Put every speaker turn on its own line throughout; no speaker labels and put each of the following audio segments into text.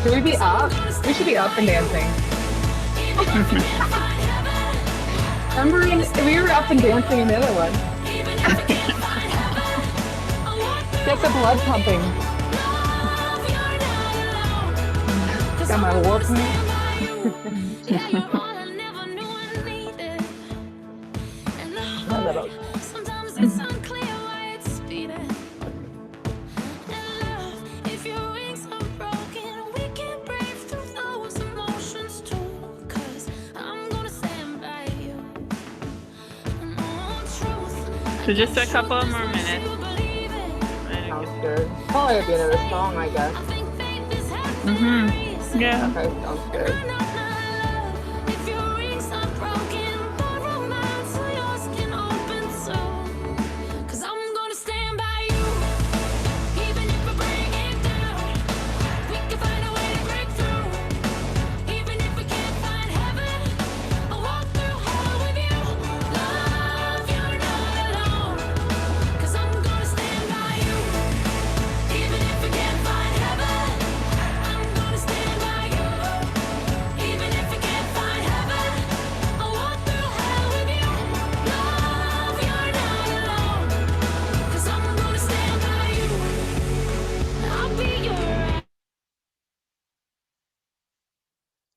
Should we be up? We should be up and dancing. Remember we were up and dancing in the other one. Get the blood pumping. Got my war
So just a couple more minutes.
Sounds good. Probably at the end of the song, I guess.
Yeah.
Okay, sounds good.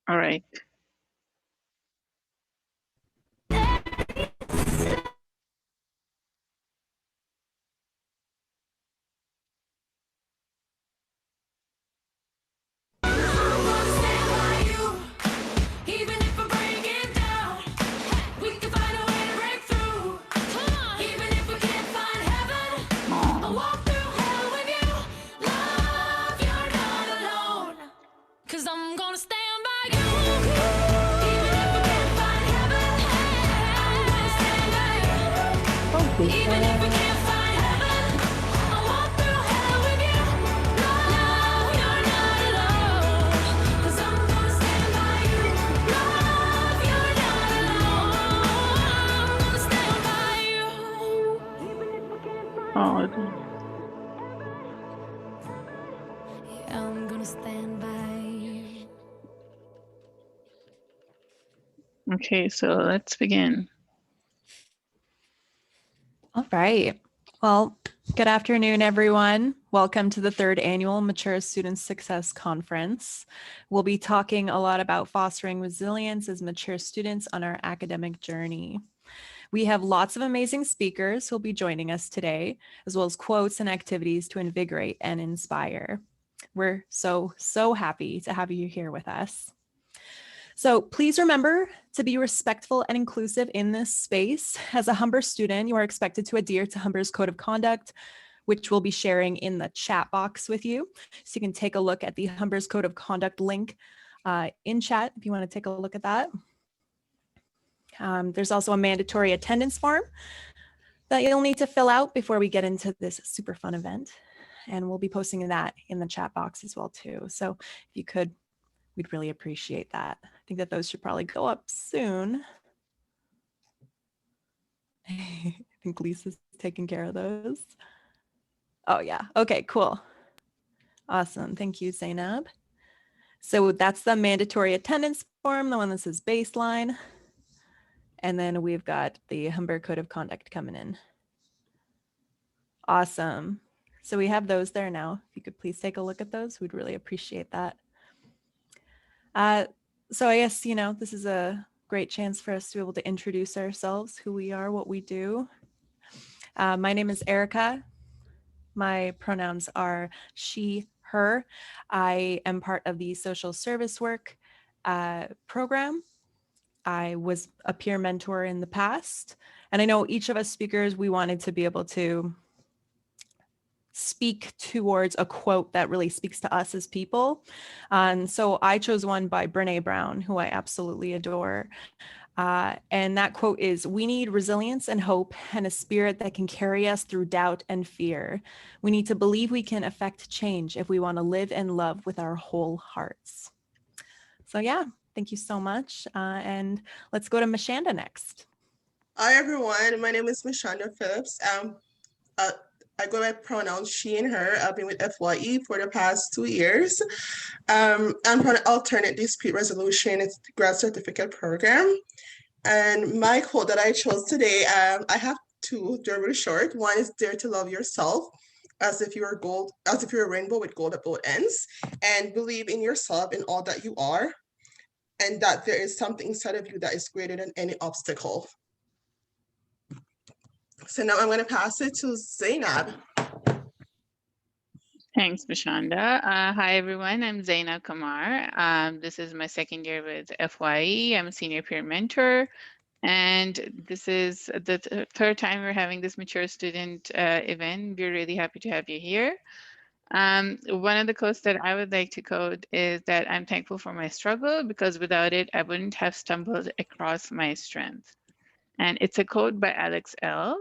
All right.
I'm gonna stand by you.
Okay, so let's begin.
All right. Well, good afternoon, everyone. Welcome to the third annual Mature Student Success Conference. We'll be talking a lot about fostering resilience as mature students on our academic journey. We have lots of amazing speakers who'll be joining us today, as well as quotes and activities to invigorate and inspire. We're so happy to have you here with us. So please remember to be respectful and inclusive in this space. As a Humber student, you are expected to adhere to Humber's Code of Conduct, which we'll be sharing in the chat box with you. So you can take a look at the Humber's Code of Conduct link in chat if you want to take a look at that. There's also a mandatory attendance form that you'll need to fill out before we get into this super fun event. And we'll be posting that in the chat box as well too. So if you could, we'd really appreciate that. I think that those should probably go up soon. I think Lisa's taking care of those. Oh yeah, okay, cool. Awesome, thank you, Zainab. So that's the mandatory attendance form, the one that says baseline. And then we've got the Humber Code of Conduct coming in. Awesome. So we have those there now. If you could please take a look at those, we'd really appreciate that. So I guess, this is a great chance for us to be able to introduce ourselves, who we are, what we do. My name is Erica. My pronouns are she, her. I am part of the social service work program. I was a peer mentor in the past, and I know each of us speakers, we wanted to be able to speak towards a quote that really speaks to us as people. And so I chose one by Brené Brown, who I absolutely adore. And that quote is, "We need resilience and hope and a spirit that can carry us through doubt and fear. We need to believe we can affect change if we want to live and love with our whole hearts." So yeah, thank you so much. And let's go to Mashanda next.
Hi, everyone. My name is Mashanda Phillips. I'm I go by pronouns she and her. I've been with FYE for the past 2 years. I'm from an alternate dispute resolution grad certificate program. And my quote that I chose today, I have two. They're really short. One is dare to love yourself as if you're gold, as if you're a rainbow with gold at both ends, and believe in yourself in all that you are, and that there is something inside of you that is greater than any obstacle. So now I'm going to pass it to Zainab.
Thanks, Bashanda. Hi, everyone. I'm Zainab Kamar. This is my second year with FYE. I'm a senior peer mentor. And this is the third time we're having this mature student event. We're really happy to have you here. One of the quotes that I would like to quote is that I'm thankful for my struggle because without it, I wouldn't have stumbled across my strength. And it's a quote by Alex L.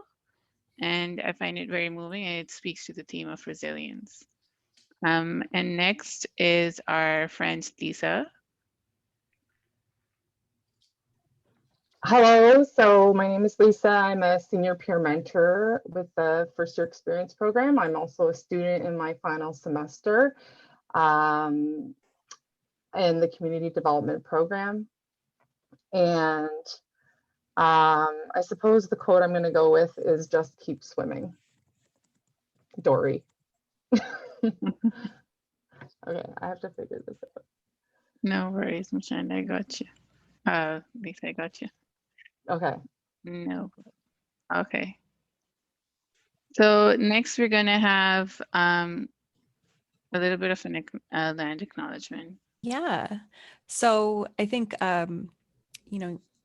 And I find it very moving and it speaks to the theme of resilience. And next is our friend Lisa.
Hello, so my name is Lisa. I'm a senior peer mentor with the First Year Experience Program. I'm also a student in my final semester in the Community Development Program. And I suppose the quote I'm going to go with is just keep swimming. Dory. Okay, I have to figure this out.
No worries, Mashanda, I got you. Lisa, I got you.
Okay.
No. Okay. So next we're gonna have a little bit of an land acknowledgement.
Yeah. So I think,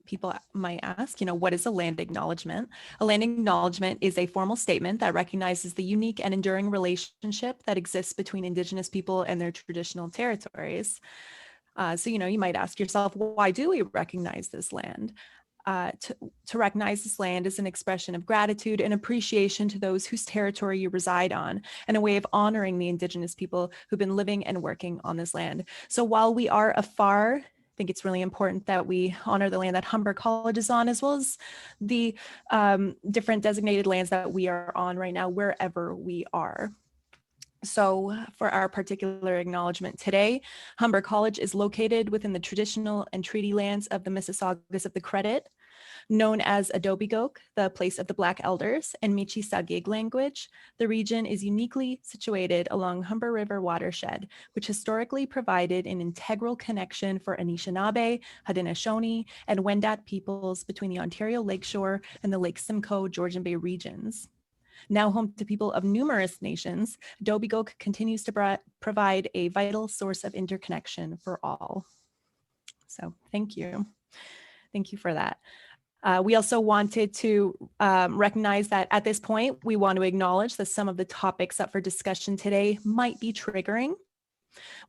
people might ask, what is a land acknowledgement? A land acknowledgement is a formal statement that recognizes the unique and enduring relationship that exists between Indigenous people and their traditional territories. So, you might ask yourself, why do we recognize this land? To recognize this land is an expression of gratitude and appreciation to those whose territory you reside on, and a way of honoring the Indigenous people who've been living and working on this land. So while we are afar, I think it's really important that we honor the land that Humber College is on, as well as the different designated lands that we are on right now, wherever we are. So for our particular acknowledgement today, Humber College is located within the traditional and treaty lands of the Mississaugas of the Credit, known as Adobegoke, the place of the Black Elders, and Michi-Sagig language. The region is uniquely situated along Humber River watershed, which historically provided an integral connection for Anishinaabe, Haudenosaunee, and Wendat peoples between the Ontario Lakeshore and the Lake Simcoe, Georgian Bay regions. Now home to people of numerous nations, Adobegoke continues to provide a vital source of interconnection for all. So thank you. Thank you for that. We also wanted to recognize that at this point, we want to acknowledge that some of the topics up for discussion today might be triggering.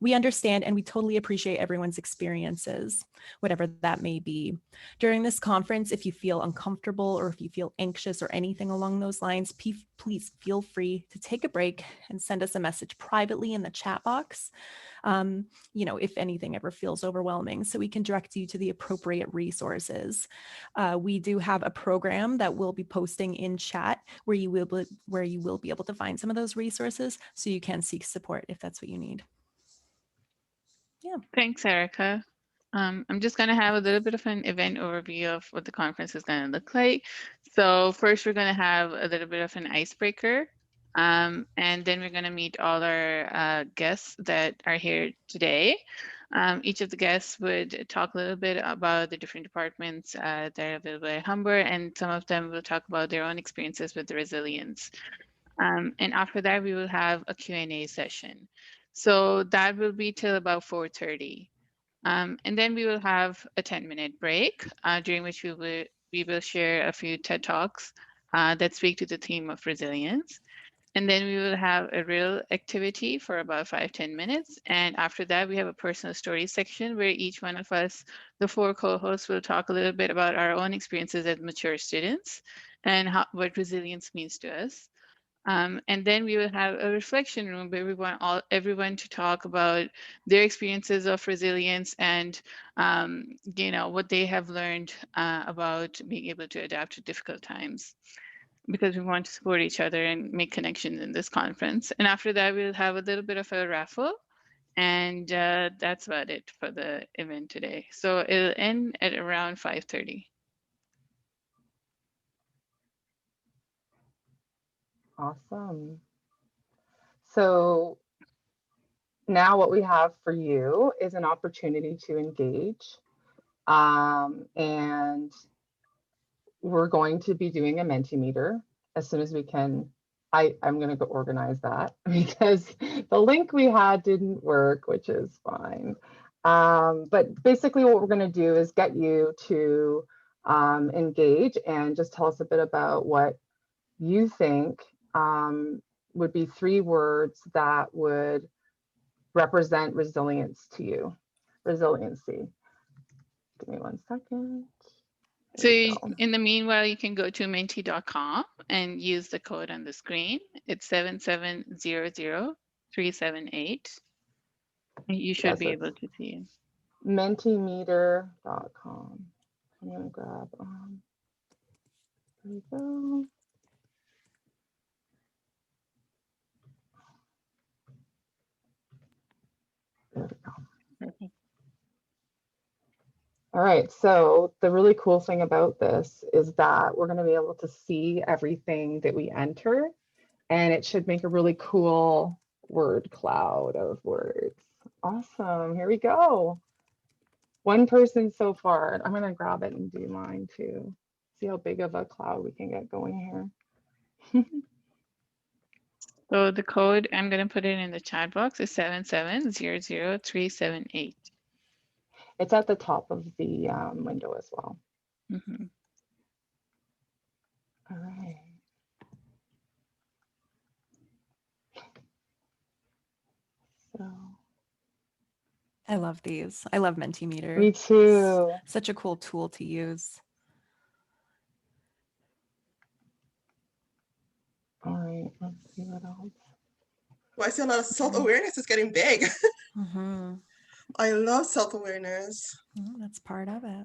We understand and we totally appreciate everyone's experiences, whatever that may be. During this conference, if you feel uncomfortable or if you feel anxious or anything along those lines, please feel free to take a break and send us a message privately in the chat box. If anything ever feels overwhelming, so we can direct you to the appropriate resources. We do have a program that we'll be posting in chat where you will be able to find some of those resources, so you can seek support if that's what you need. Yeah.
Thanks, Erica. I'm just going to have a little bit of an event overview of what the conference is going to look like. So first, we're going to have a little bit of an icebreaker. And then we're going to meet all our guests that are here today. Each of the guests would talk a little bit about the different departments that are available at Humber, and some of them will talk about their own experiences with the resilience. And after that, we will have a Q&A session. So that will be till about 4:30. And then we will have a 10-minute break, during which we will share a few TED Talks that speak to the theme of resilience. And then we will have a real activity for about 5-10 minutes. And after that, we have a personal story section where each one of us, the 4 co-hosts, will talk a little bit about our own experiences as mature students and what resilience means to us. And then we will have a reflection room where we want everyone to talk about their experiences of resilience and what they have learned about being able to adapt to difficult times. because we want to support each other and make connections in this conference. And after that, we'll have a little bit of a raffle. And that's about it for the event today. So it'll end at around 5:30.
Awesome. So now what we have for you is an opportunity to engage. And we're going to be doing a Mentimeter as soon as we can. I'm going to go organize that because the link we had didn't work, which is fine. But basically what we're going to do is get you to engage and just tell us a bit about what you think would be 3 words that would represent resilience to you. Resiliency. Give me 1 second.
So in the meanwhile, you can go to menti.com and use the code on the screen. It's 7700378. You should be able to see it.
Mentimeter.com. I'm going to grab, there we go. There we go.
Okay.
All right, so the really cool thing about this is that we're going to be able to see everything that we enter, and it should make a really cool word cloud of words. Awesome, here we go. 1 person so far. I'm going to grab it and do mine too. See how big of a cloud we can get going here.
So the code, I'm going to put it in the chat box, is 7700378.
It's at the top of the window as well.
Mm-hmm.
All right. So.
I love these. I love Mentimeter.
Me too.
Such a cool tool to use.
All right, let's see what else.
Well, I see a lot of self-awareness is getting big.
Mm-hmm.
I love self-awareness.
That's part of it.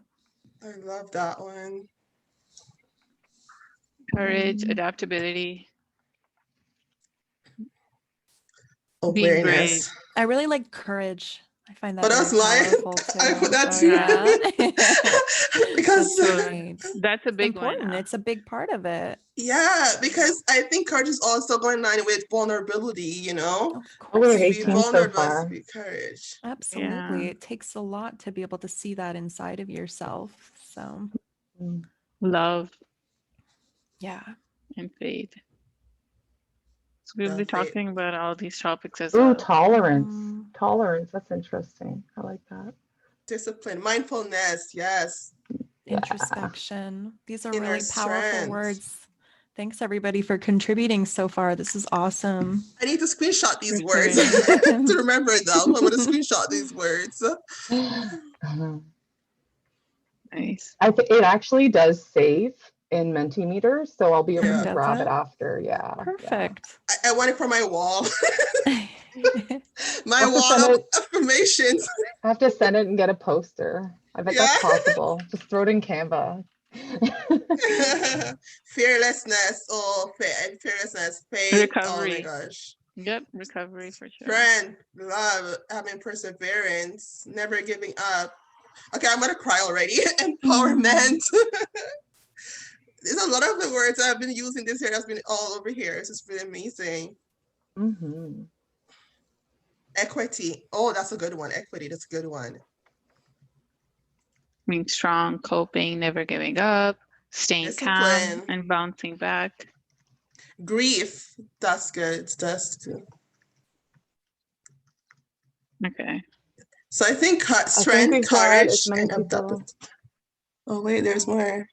I love that one.
Courage, adaptability, being brave.
Awareness.
I really like courage. I find that
But
very
that's mine.
powerful too.
I put that
Oh,
too.
yeah.
Because
That's right.
That's a big
Important.
one.
It's a big part of it.
yeah, because I think courage is also going in line with vulnerability, you know?
Of
Oh, we're
course.
To
it
be
18
does.
so
vulnerable is
far.
to be courage.
Absolutely.
Yeah.
It takes a lot to be able to see that inside of yourself. So,
Mm.
Love
yeah.
and faith. So we'll be
Love it.
talking about all these topics as
Ooh,
well.
tolerance.
Mhm.
Tolerance. That's interesting. I like that.
Discipline, mindfulness, yes.
Yeah.
Introspection. These are
Inner
really powerful
strength.
words. Thanks everybody for contributing so far. This is awesome.
I need to screenshot these
For
words
sure.
to remember them. I'm going to screenshot these words.
Nice.
I think it actually does save in Mentimeter, so I'll be able
Yeah.
to
Does
grab
it?
it after. Yeah.
Perfect.
I want it for my wall. My
I'll have to
wall
send
of
it.
affirmations.
I have to send it and get a poster. I bet
Yeah.
that's possible. Just throw it in Canva.
Fearlessness. Oh, fearlessness. Faith. Oh my
Recovery.
gosh.
Yep, recovery for sure.
Strength, love, having perseverance, never giving up. Okay, I'm gonna cry already. Empowerment. There's a lot of the words I've been using this year that's been all over here. It's just really amazing.
Mm-hmm.
Equity. Oh, that's a good one. Equity, that's a good one.
Being strong, coping, never giving up, staying calm,
Discipline.
and bouncing back.
Grief. That's good. That's good.
Okay.
So I think
I think
strength,
we've had as
courage,
many
and
people.
adaptability. Oh wait, there's more.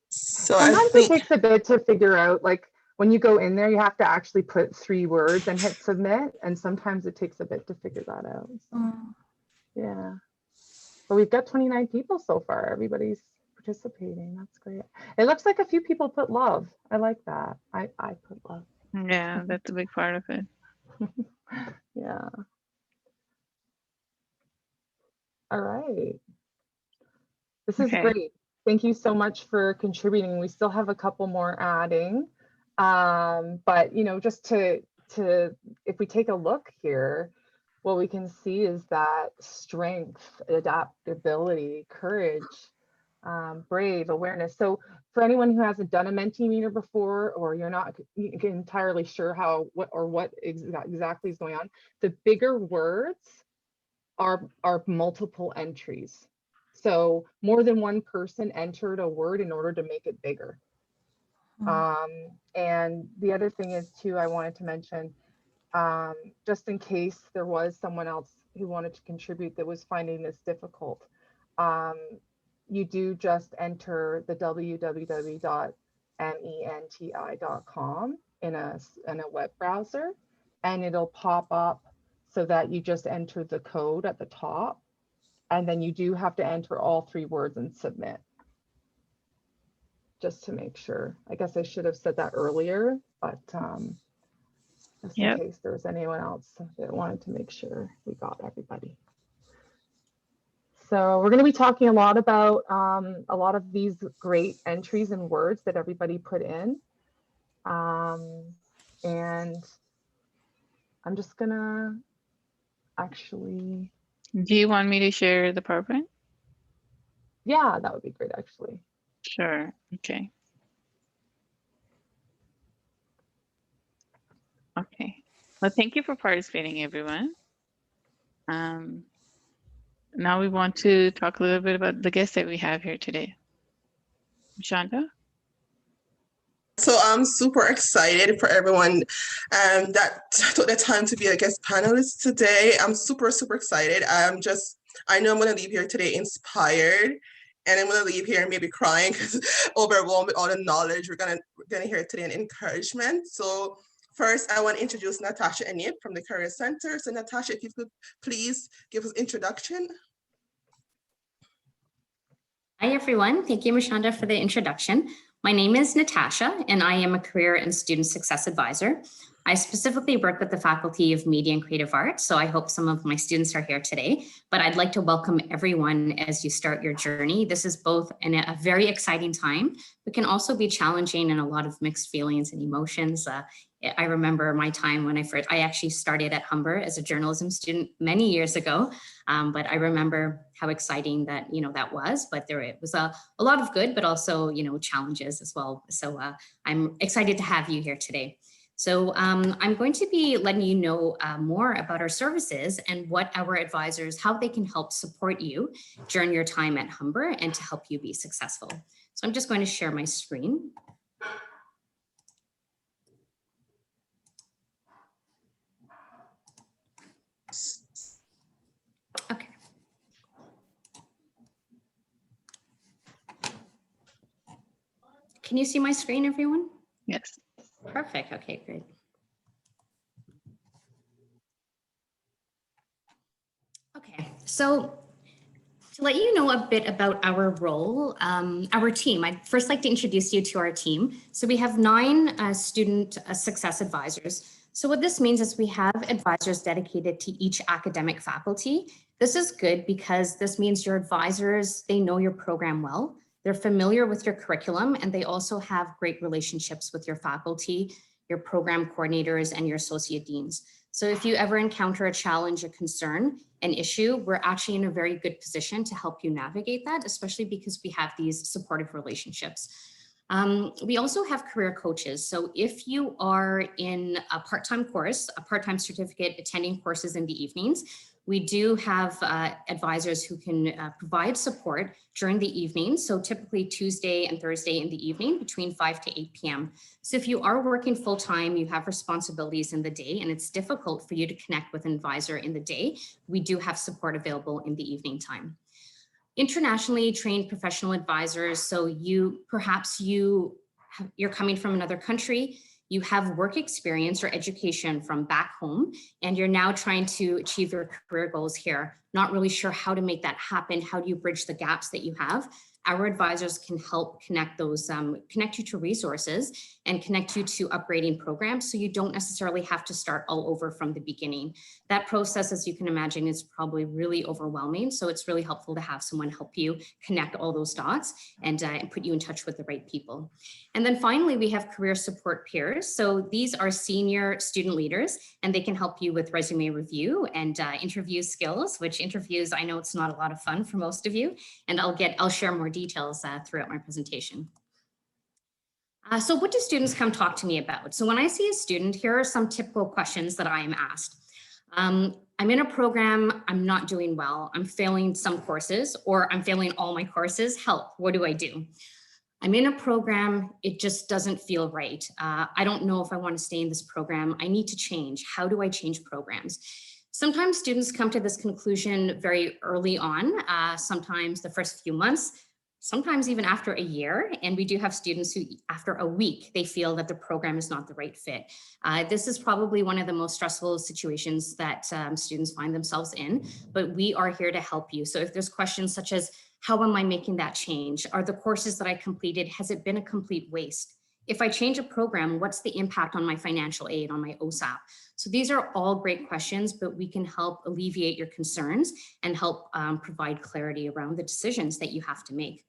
So I
Sometimes it
think
takes a bit to figure out, like when you go in there, you have to actually put 3 words and hit submit. And sometimes it takes a bit to figure that out. So, yeah. But we've got 29 people so far. Everybody's participating. That's great. It looks like a few people put love. I like that. I put love.
Yeah, that's a big part of it.
Yeah. All right. This is
Okay.
great. Thank you so much for contributing. We still have a couple more adding. But just to if we take a look here, what we can see is that strength, adaptability, courage, brave, awareness. So for anyone who hasn't done a Mentimeter before, or you're not entirely sure what exactly is going on, the bigger words are multiple entries. So more than one person entered a word in order to make it bigger. And the other thing is too, I wanted to mention, just in case there was someone else who wanted to contribute that was finding this difficult, you do just enter the www.menti.com in a web browser, and it'll pop up so that you just enter the code at the top, and then you do have to enter all 3 words and submit. Just to make sure. I guess I should have said that earlier, but just in case there was anyone else that wanted to make sure we got everybody. So we're going to be talking a lot about a lot of these great entries and words that everybody put in. And I'm just going to actually.
Do you want me to share the PowerPoint?
Yeah, that would be great, actually.
Sure. Okay. Okay. Well, thank you for participating, everyone. Now we want to talk a little bit about the guests that we have here today. Shonda?
So I'm super excited for everyone that took the time to be a guest panelist today. I'm super excited. I know I'm going to leave here today inspired, and I'm going to leave here maybe crying because overwhelmed with all the knowledge we're going to hear today and encouragement. So first, I want to introduce Natasha Enip from the Career Center. So Natasha, if you could please give us introduction.
Hi, everyone. Thank you, Mashonda, for the introduction. My name is Natasha, and I am a Career and Student Success Advisor. I specifically work with the Faculty of Media and Creative Arts, so I hope some of my students are here today, but I'd like to welcome everyone as you start your journey. This is both a very exciting time, but can also be challenging and a lot of mixed feelings and emotions. I remember my time when I actually started at Humber as a journalism student many years ago, but I remember how exciting that that was. But it was a lot of good, but also challenges as well. So I'm excited to have you here today. So I'm going to be letting you know more about our services and what our advisors, how they can help support you during your time at Humber and to help you be successful. So I'm just going to share my screen. Okay. Can you see my screen, everyone?
Yes.
Perfect. Okay, great. Okay, so to let you know a bit about our role, our team, I'd first like to introduce you to our team. So we have 9 student success advisors. So what this means is we have advisors dedicated to each academic faculty. This is good because this means your advisors, they know your program well, they're familiar with your curriculum, and they also have great relationships with your faculty, your program coordinators, and your associate deans. So if you ever encounter a challenge, a concern, an issue, we're actually in a very good position to help you navigate that, especially because we have these supportive relationships. We also have career coaches. So if you are in a part-time course, a part-time certificate, attending courses in the evenings, we do have advisors who can provide support during the evening. So typically Tuesday and Thursday in the evening between 5 to 8 p.m. So if you are working full-time, you have responsibilities in the day, and it's difficult for you to connect with an advisor in the day, we do have support available in the evening time. Internationally trained professional advisors. So you're coming from another country, you have work experience or education from back home, and you're now trying to achieve your career goals here. Not really sure how to make that happen. How do you bridge the gaps that you have? our advisors can help connect those, connect you to resources and connect you to upgrading programs so you don't necessarily have to start all over from the beginning. That process, as you can imagine, is probably really overwhelming. So it's really helpful to have someone help you connect all those dots and put you in touch with the right people. And then finally, we have career support peers. So these are senior student leaders, and they can help you with resume review and interview skills, which interviews, I know it's not a lot of fun for most of you, and I'll share more details throughout my presentation. So what do students come talk to me about? So when I see a student, here are some typical questions that I am asked. I'm in a program, I'm not doing well, I'm failing some courses, or I'm failing all my courses, help, what do I do? I'm in a program, it just doesn't feel right. I don't know if I want to stay in this program, I need to change. How do I change programs? Sometimes students come to this conclusion very early on, sometimes the first few months, sometimes even after a year. And we do have students who, after a week, they feel that the program is not the right fit. This is probably one of the most stressful situations that students find themselves in, but we are here to help you. So if there's questions such as, how am I making that change? Are the courses that I completed, has it been a complete waste? If I change a program, what's the impact on my financial aid, on my OSAP? So these are all great questions, but we can help alleviate your concerns and help provide clarity around the decisions that you have to make.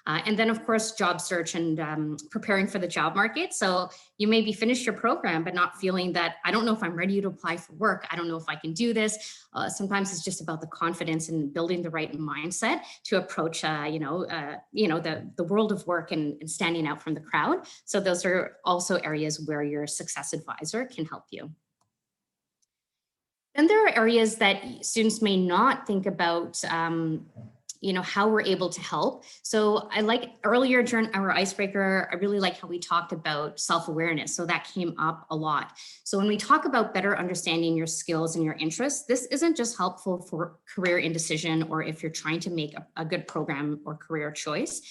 And then of course, job search and preparing for the job market. So you may be finished your program, but not feeling that, I don't know if I'm ready to apply for work. I don't know if I can do this. Sometimes it's just about the confidence and building the right mindset to approach, the world of work and standing out from the crowd. So those are also areas where your success advisor can help you. Then there are areas that students may not think about, how we're able to help. So I like earlier during our icebreaker, I really like how we talked about self-awareness. So that came up a lot. So when we talk about better understanding your skills and your interests, this isn't just helpful for career indecision or if you're trying to make a good program or career choice.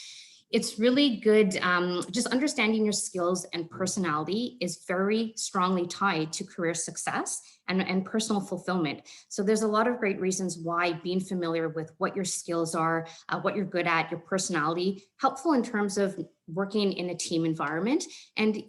It's really good, just understanding your skills and personality is very strongly tied to career success and personal fulfillment. So there's a lot of great reasons why being familiar with what your skills are, what you're good at, your personality, helpful in terms of working in a team environment, and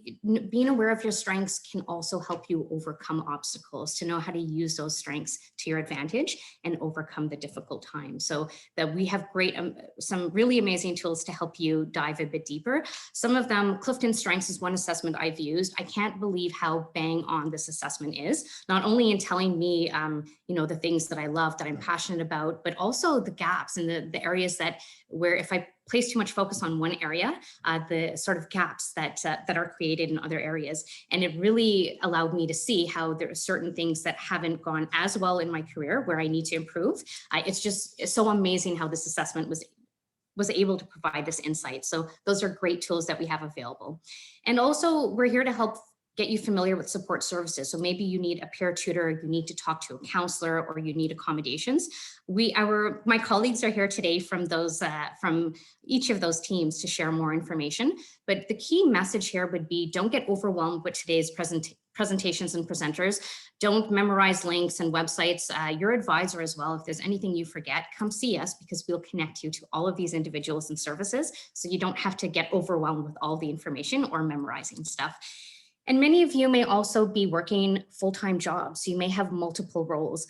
being aware of your strengths can also help you overcome obstacles, to know how to use those strengths to your advantage and overcome the difficult times. So that we have great, some really amazing tools to help you dive a bit deeper. Some of them, Clifton Strengths is one assessment I've used. I can't believe how bang on this assessment is, not only in telling me, the things that I love, that I'm passionate about, but also the gaps and the areas that where if I place too much focus on one area, the sort of gaps that are created in other areas. And it really allowed me to see how there are certain things that haven't gone as well in my career where I need to improve. It's so amazing how this assessment was able to provide this insight. So those are great tools that we have available. And also we're here to help get you familiar with support services. So maybe you need a peer tutor, you need to talk to a counselor, or you need accommodations. My colleagues are here today from each of those teams to share more information. But the key message here would be, don't get overwhelmed with today's presentations and presenters. Don't memorize links and websites. Your advisor as well, if there's anything you forget, come see us, because we'll connect you to all of these individuals and services, so you don't have to get overwhelmed with all the information or memorizing stuff. And many of you may also be working full-time jobs. You may have multiple roles.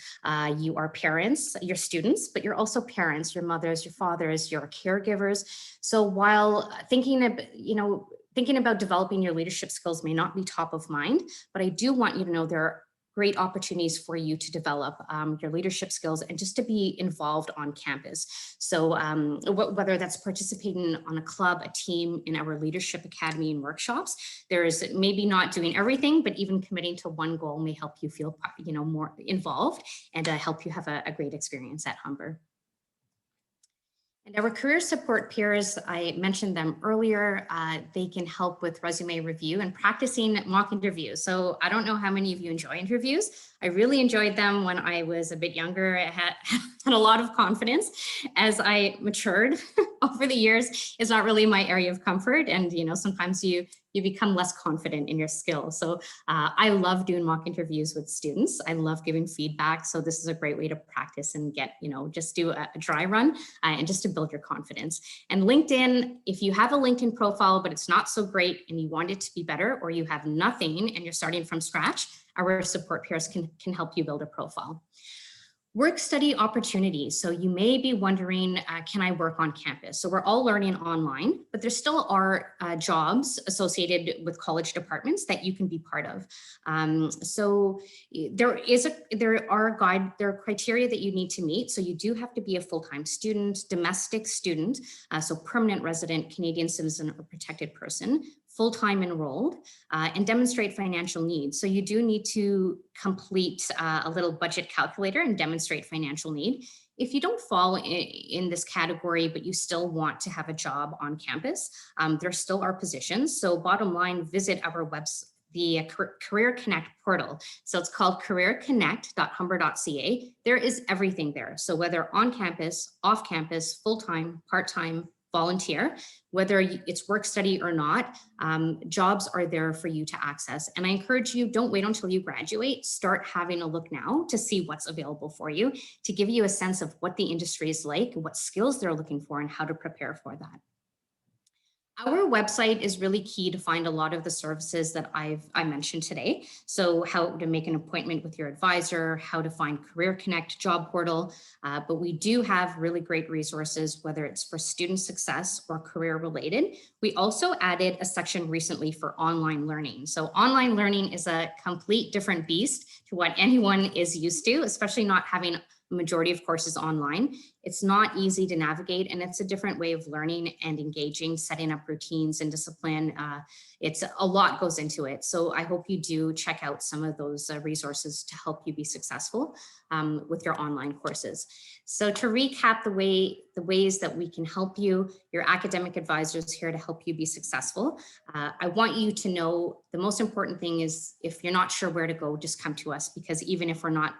You are parents, you're students, but you're also parents, your mothers, your fathers, your caregivers. So while thinking about developing your leadership skills may not be top of mind, but I do want you to know there are great opportunities for you to develop your leadership skills and just to be involved on campus. So whether that's participating on a club, a team, in our leadership academy and workshops, there's maybe not doing everything, but even committing to one goal may help you feel more involved and help you have a great experience at Humber. And our career support peers, I mentioned them earlier, they can help with resume review and practicing mock interviews. So I don't know how many of you enjoy interviews. I really enjoyed them when I was a bit younger. I had a lot of confidence. As I matured over the years, it's not really my area of comfort. And sometimes you you become less confident in your skills. So I love doing mock interviews with students. I love giving feedback. So this is a great way to practice and get, just do a dry run and just to build your confidence. And LinkedIn, if you have a LinkedIn profile, but it's not so great and you want it to be better, or you have nothing and you're starting from scratch, our support peers can help you build a profile. Work study opportunities. So you may be wondering, can I work on campus? So we're all learning online, but there still are jobs associated with college departments that you can be part of. So there are criteria that you need to meet. So you do have to be a full-time student, domestic student, so permanent resident, Canadian citizen, or protected person, full-time enrolled, and demonstrate financial needs. So you do need to complete a little budget calculator and demonstrate financial need. If you don't fall in this category, but you still want to have a job on campus, there still are positions. So bottom line, visit our website, the Career Connect portal. So it's called careerconnect.humber.ca. There is everything there. So whether on campus, off campus, full-time, part-time, volunteer, whether it's work study or not, jobs are there for you to access. And I encourage you, don't wait until you graduate, start having a look now to see what's available for you, to give you a sense of what the industry is like, what skills they're looking for, and how to prepare for that. Our website is really key to find a lot of the services that I mentioned today. So how to make an appointment with your advisor, how to find Career Connect job portal, but we do have really great resources, whether it's for student success or career related. We also added a section recently for online learning. So online learning is a complete different beast to what anyone is used to, especially not having a majority of courses online. It's not easy to navigate, and it's a different way of learning and engaging, setting up routines and discipline. It's a lot goes into it. So I hope you do check out some of those resources to help you be successful with your online courses. So to recap the ways that we can help you, your academic advisor is here to help you be successful. I want you to know the most important thing is, if you're not sure where to go, just come to us, because even if we're not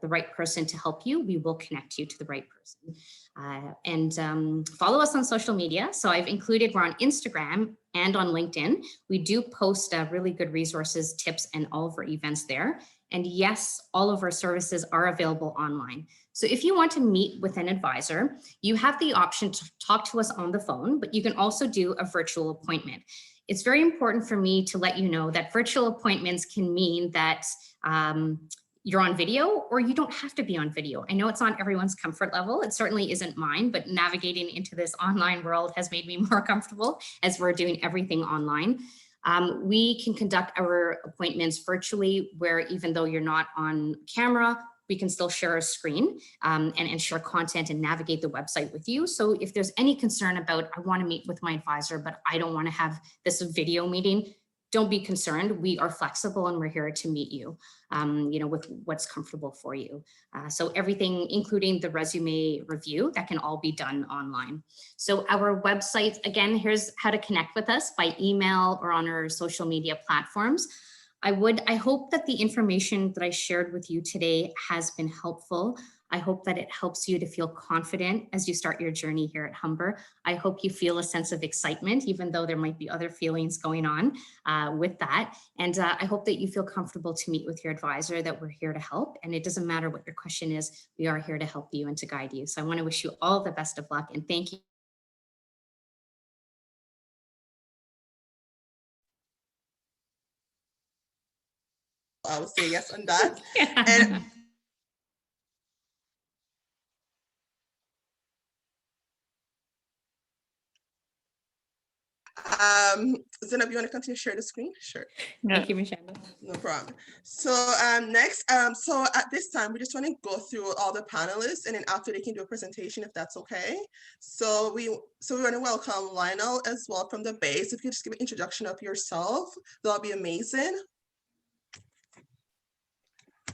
the right person to help you, we will connect you to the right person. And follow us on social media. So I've included, we're on Instagram and on LinkedIn. We do post really good resources, tips, and all of our events there. And yes, all of our services are available online. So if you want to meet with an advisor, you have the option to talk to us on the phone, but you can also do a virtual appointment. It's very important for me to let you know that virtual appointments can mean that you're on video, or you don't have to be on video. I know it's not everyone's comfort level. It certainly isn't mine, but navigating into this online world has made me more comfortable as we're doing everything online. We can conduct our appointments virtually, where even though you're not on camera, we can still share a screen and share content and navigate the website with you. So if there's any concern about, I want to meet with my advisor, but I don't want to have this video meeting, don't be concerned. We are flexible and we're here to meet you, with what's comfortable for you. So everything, including the resume review, that can all be done online. So our website, again, here's how to connect with us by email or on our social media platforms. I hope that the information that I shared with you today has been helpful. I hope that it helps you to feel confident as you start your journey here at Humber. I hope you feel a sense of excitement, even though there might be other feelings going on with that. And I hope that you feel comfortable to meet with your advisor, that we're here to help. And it doesn't matter what your question is, we are here to help you and to guide you. So I want to wish you all the best of luck, and thank you.
I would say yes on that. And Zainab, you want to continue to share the screen? Sure.
Thank you, Michelle.
No problem. So next, so at this time, we just want to go through all the panelists, and then after they can do a presentation, if that's okay. So we want to welcome Lionel as well from the base. If you could just give an introduction of yourself, that'll be amazing.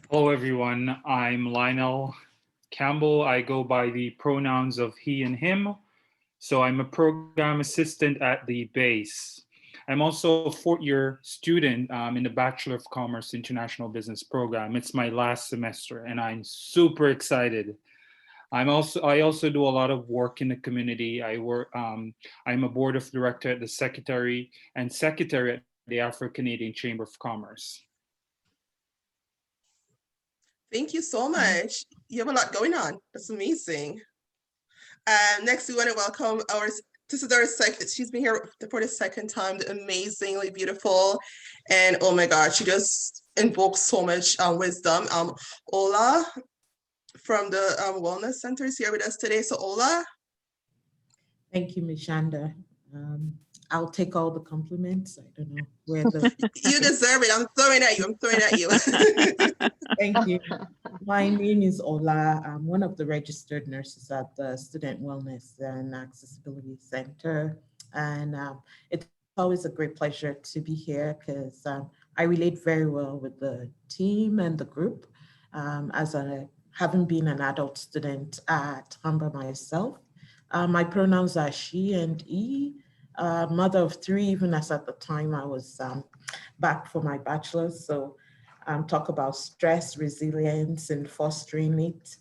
Hello, everyone. I'm Lionel Campbell. I go by the pronouns of he and him. So I'm a program assistant at the base. I'm also a fourth-year student in the Bachelor of Commerce International Business program. It's my last semester, and I'm super excited. I also do a lot of work in the community. I'm a board of director at the secretary at the Afro-Canadian Chamber of Commerce.
Thank you so much. You have a lot going on. That's amazing. Next, we want to welcome this is our second, she's been here for the second time, the amazingly beautiful, and oh my God, she just invokes so much wisdom. Ola from the Wellness Center is here with us today. So Ola.
Thank you, Ms. Shanda. I'll take all the compliments. I don't know where the.
You deserve it. I'm throwing at you. I'm throwing at you.
Thank you. My name is Ola. I'm one of the registered nurses at the Student Wellness and Accessibility Center. And it's always a great pleasure to be here because I relate very well with the team and the group. Having been an adult student at Humber myself, my pronouns are she and he. Mother of three, even as at the time I was back for my bachelor's. So talk about stress, resilience, and fostering it.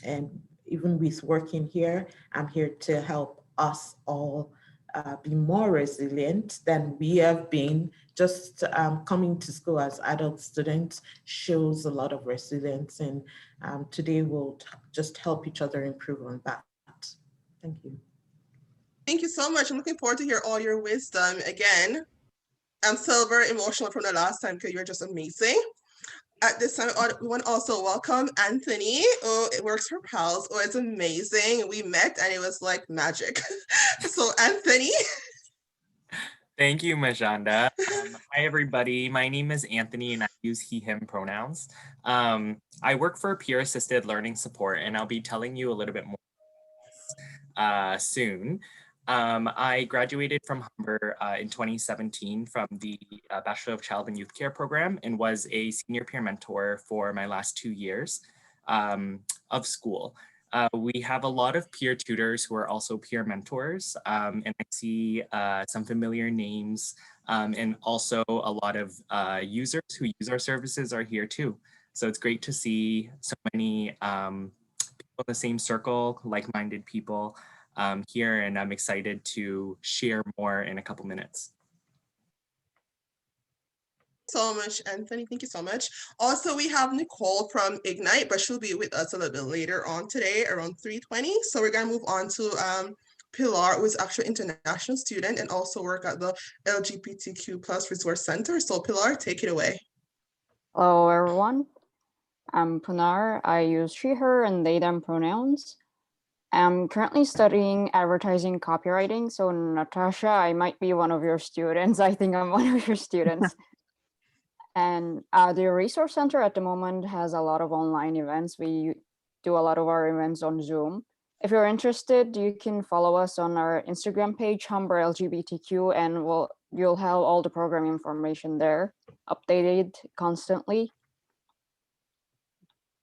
And even with working here, I'm here to help us all be more resilient than we have been. Just coming to school as adult students shows a lot of resilience. And today we'll just help each other improve on that. Thank you.
Thank you so much. I'm looking forward to hear all your wisdom again. I'm still very emotional from the last time because you're just amazing. At this time, we want to also welcome Anthony. Oh, it works for PALS. Oh, it's amazing. We met and it was like magic. So Anthony.
Thank you, Majanda. Hi, everybody. My name is Anthony and I use he, him pronouns. I work for peer-assisted learning support and I'll be telling you a little bit more soon. I graduated from Humber in 2017 from the Bachelor of Child and Youth Care program and was a senior peer mentor for my last 2 years of school. We have a lot of peer tutors who are also peer mentors, and I see some familiar names and also a lot of users who use our services are here too. So it's great to see so many people in the same circle, like-minded people here, and I'm excited to share more in a couple minutes.
So much, Anthony. Thank you so much. Also, we have Nicole from Ignite, but she'll be with us a little bit later on today, around 3:20. So we're gonna move on to Pilar, who is actually an international student and also work at the LGBTQ+ Resource Center. So Pilar, take it away.
Hello, everyone. I'm Pilar. I use she, her, and they, them pronouns. I'm currently studying advertising copywriting. So Natasha, I might be one of your students. I think I'm one of your students. And the resource center at the moment has a lot of online events. We do a lot of our events on Zoom. If you're interested, you can follow us on our Instagram page, Humber LGBTQ, and you'll have all the program information there, updated constantly.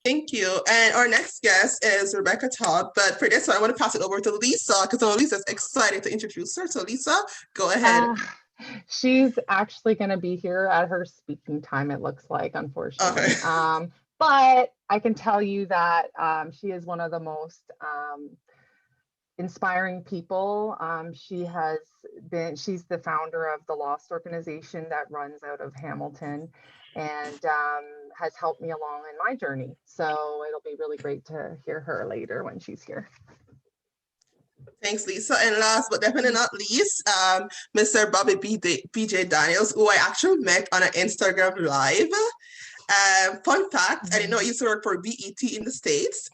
Thank you. And our next guest is Rebecca Todd. But for this one, I want to pass it over to Lisa because Lisa's excited to introduce her. So Lisa, go ahead.
She's actually going to be here at her speaking time, it looks like, unfortunately.
Okay.
But I can tell you that she is one of the most inspiring people. She's the founder of the Lost organization that runs out of Hamilton and has helped me along in my journey. So it'll be really great to hear her later when she's here.
Thanks, Lisa. And last but definitely not least, Mr. Bobby BJ Daniels, who I actually met on an Instagram Live. Fun fact, I didn't know he used to work for BET in the States.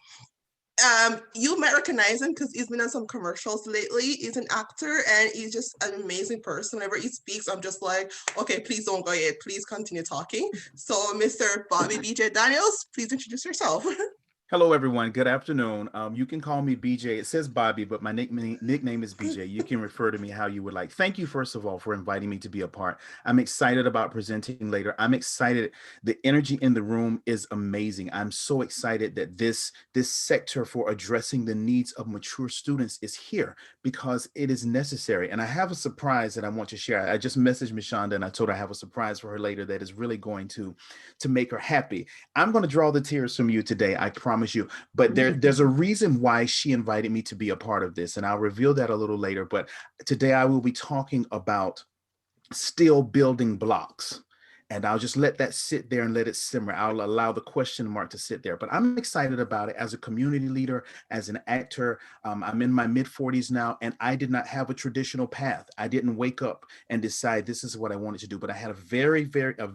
You might recognize him because he's been on some commercials lately. He's an actor and he's just an amazing person. Whenever he speaks, I'm just like, okay, please don't go yet. Please continue talking. So Mr. Bobby BJ Daniels, please introduce yourself.
Hello, everyone. Good afternoon. You can call me BJ. It says Bobby, but my nickname is BJ. You can refer to me how you would like. Thank you, first of all, for inviting me to be a part. I'm excited about presenting later. I'm excited. The energy in the room is amazing. I'm so excited that this sector for addressing the needs of mature students is here because it is necessary. And I have a surprise that I want to share. I just messaged Ms. Shanda and I told her I have a surprise for her later that is really going to make her happy. I'm going to draw the tears from you today. I promise promise you. But there's a reason why she invited me to be a part of this, and I'll reveal that a little later. But today I will be talking about still building blocks. And I'll just let that sit there and let it simmer. I'll allow the question mark to sit there. But I'm excited about it as a community leader, as an actor. I'm in my mid 40s now, and I did not have a traditional path. I didn't wake up and decide this is what I wanted to do, but I had a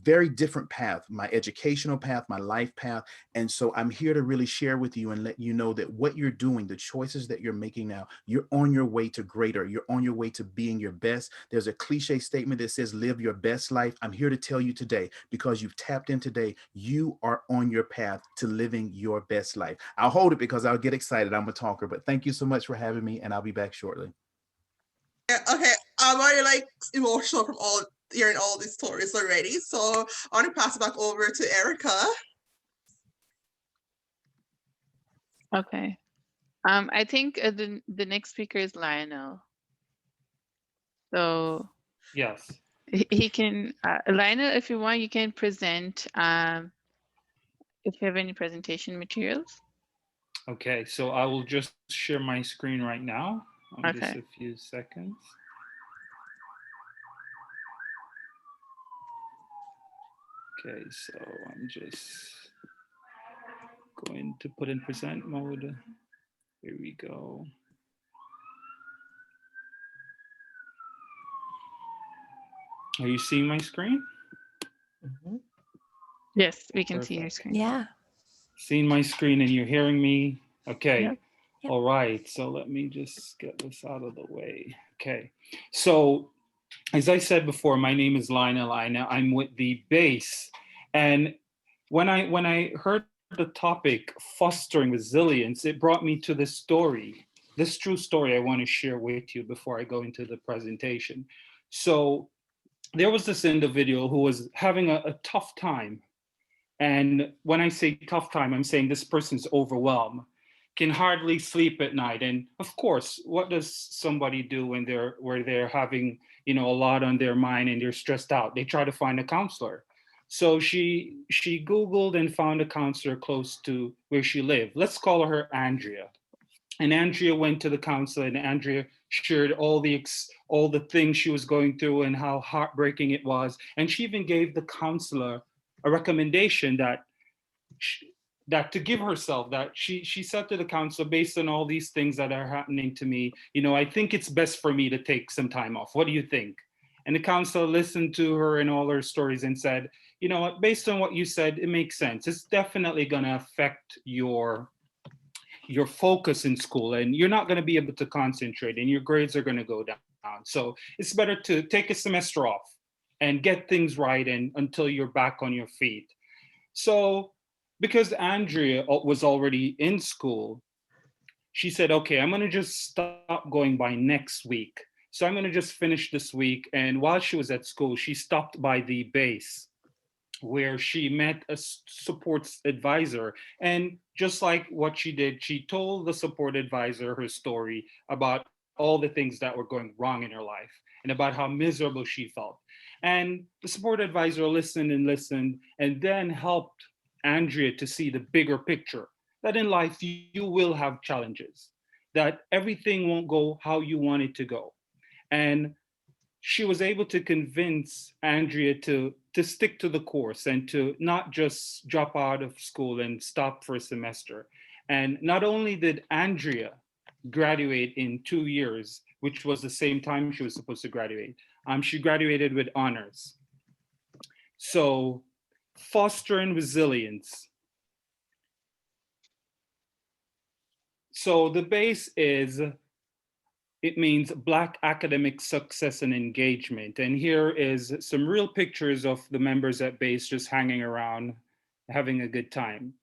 very different path, my educational path, my life path. And so I'm here to really share with you and let you know that what you're doing, the choices that you're making now, you're on your way to greater. You're on your way to being your best. There's a cliche statement that says, live your best life. I'm here to tell you today, because you've tapped in today, you are on your path to living your best life. I'll hold it because I'll get excited. I'm a talker, but thank you so much for having me, and I'll be back shortly.
Yeah, okay, I'm already like emotional from all hearing all these stories already. So I want to pass it back over to Erica.
Okay. I think the next speaker is Lionel. So
Yes.
he can, Lionel, if you want, you can present if you have any presentation materials.
Okay, so I will just share my screen right now. Just
Okay.
a few seconds. Okay, so I'm just going to put in present mode. Here we go. Are you seeing my screen?
Yes, we can see your
Perfect.
screen.
Yeah.
Seeing my screen and you're hearing me? Okay.
Yep.
Yep.
All right, so let me just get this out of the way. Okay, so as I said before, my name is Lionel. I'm with the base. And when I heard the topic, fostering resilience, it brought me to this story, this true story I want to share with you before I go into the presentation. So there was this individual who was having a tough time. And when I say tough time, I'm saying this person's overwhelmed, can hardly sleep at night. And of course, what does somebody do when they're having, a lot on their mind and they're stressed out? They try to find a counselor. So she Googled and found a counselor close to where she lived. Let's call her Andrea. And Andrea went to the counselor, and Andrea shared all the things she was going through and how heartbreaking it was. And she even gave the counselor a recommendation that to give herself, that she said to the counselor, based on all these things that are happening to me, I think it's best for me to take some time off. What do you think? And the counselor listened to her and all her stories and said, you know what, based on what you said, it makes sense. It's definitely going to affect your focus in school, and you're not going to be able to concentrate, and your grades are going to go down. So it's better to take a semester off and get things right and until you're back on your feet. So because Andrea was already in school, she said, okay, I'm going to just stop going by next week. So I'm going to just finish this week. And while she was at school, she stopped by the base where she met a support advisor. And just like what she did, she told the support advisor her story about all the things that were going wrong in her life and about how miserable she felt. And the support advisor listened and then helped Andrea to see the bigger picture, that in life you will have challenges, that everything won't go how you want it to go. And she was able to convince Andrea to stick to the course and to not just drop out of school and stop for a semester. And not only did Andrea graduate in 2 years, which was the same time she was supposed to graduate, she graduated with honors. So fostering resilience. So the base is, it means Black academic success and engagement. And here is some real pictures of the members at BASE just hanging around, having a good time.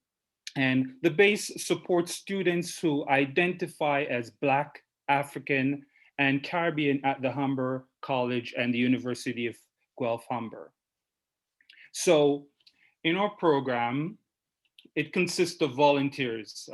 And the BASE supports students who identify as Black, African, and Caribbean at the Humber College and the University of Guelph Humber. So in our program, it consists of volunteers.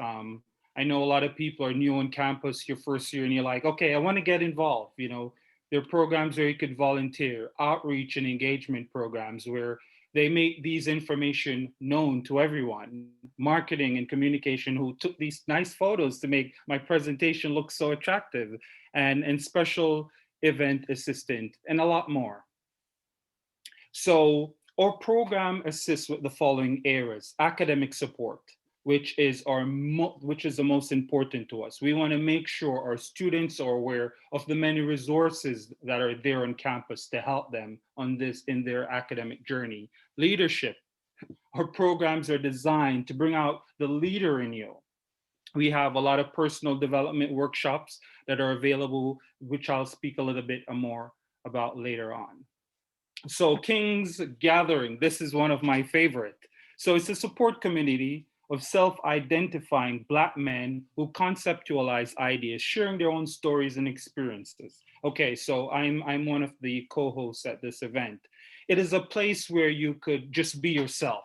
I know a lot of people are new on campus your first year and you're like, okay, I want to get involved. There are programs where you could volunteer, outreach and engagement programs where They make these information known to everyone. Marketing and communication who took these nice photos to make my presentation look so attractive, and special event assistant, and a lot more. So our program assists with the following areas: academic support, which is the most important to us. We want to make sure our students are aware of the many resources that are there on campus to help them on this in their academic journey. Leadership. Our programs are designed to bring out the leader in you. We have a lot of personal development workshops that are available, which I'll speak a little bit more about later on. So King's Gathering, this is one of my favorite. So it's a support community of self-identifying Black men who conceptualize ideas, sharing their own stories and experiences. Okay, so I'm one of the co-hosts at this event. It is a place where you could just be yourself.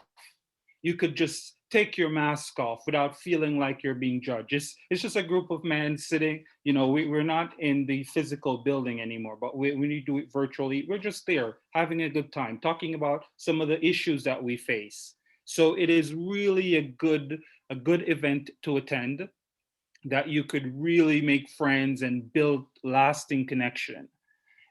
You could just take your mask off without feeling like you're being judged. It's just a group of men sitting, we're not in the physical building anymore, but we do it virtually. We're just there having a good time, talking about some of the issues that we face. So it is really a good event to attend, that you could really make friends and build lasting connection.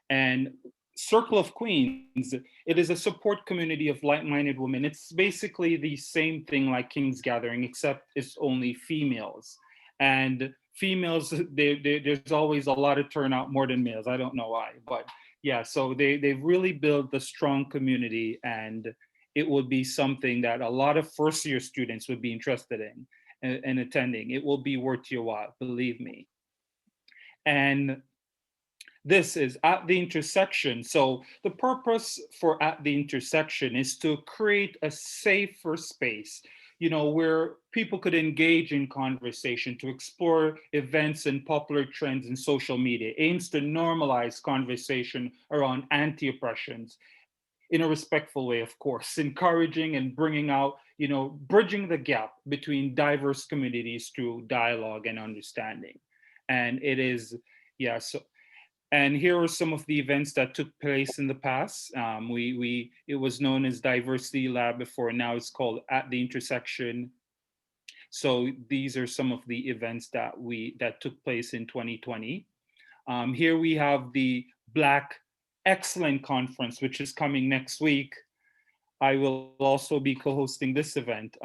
And Circle of Queens, it is a support community of like-minded women. It's basically the same thing like King's Gathering, except it's only females. And females, there's always a lot of turnout more than males. I don't know why, but yeah, so they've really built a strong community, and it would be something that a lot of first-year students would be interested in and attending. It will be worth your while, believe me. And this is At the Intersection. So the purpose for At the Intersection is to create a safer space, where people could engage in conversation, to explore events and popular trends in social media. Aims to normalize conversation around anti-oppressions in a respectful way, of course, encouraging and bringing out, bridging the gap between diverse communities through dialogue and understanding. And it is, yeah, so and here are some of the events that took place in the past. It was known as Diversity Lab before, now it's called At the Intersection. So these are some of the events that took place in 2020. Here we have the Black Excellent Conference, which is coming next week. I will also be co-hosting this event.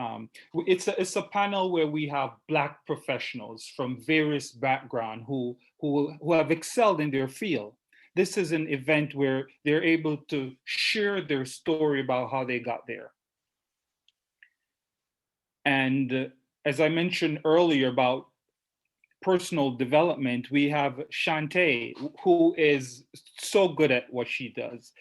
It's a panel where we have Black professionals from various backgrounds who have excelled in their field. This is an event where they're able to share their story about how they got there. And as I mentioned earlier about personal development, we have Shantae, who is so good at what she does.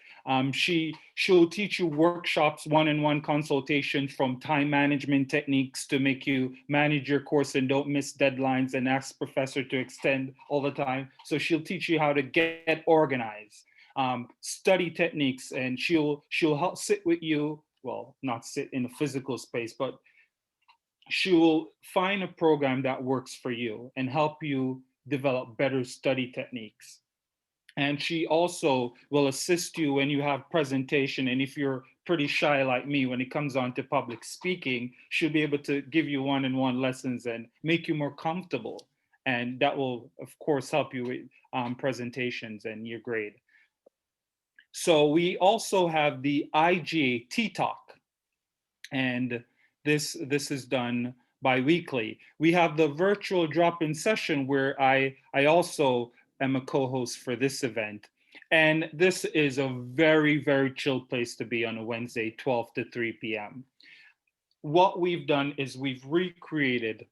She'll teach you workshops, one-on-one consultations, from time management techniques to make you manage your course and don't miss deadlines and ask professor to extend all the time. So she'll teach you how to get organized, study techniques, and she'll help sit with you. Well, not sit in a physical space, but she will find a program that works for you and help you develop better study techniques. And she also will assist you when you have presentation. And if you're pretty shy like me, when it comes on to public speaking, she'll be able to give you one-on-one lessons and make you more comfortable. And that will, of course, help you with presentations and your grade. So we also have the IGA T-Talk. And this is done bi-weekly. We have the virtual drop-in session where I also am a co-host for this event. And this is a very, very chill place to be on a Wednesday, 12 to 3 p.m. What we've done is we've recreated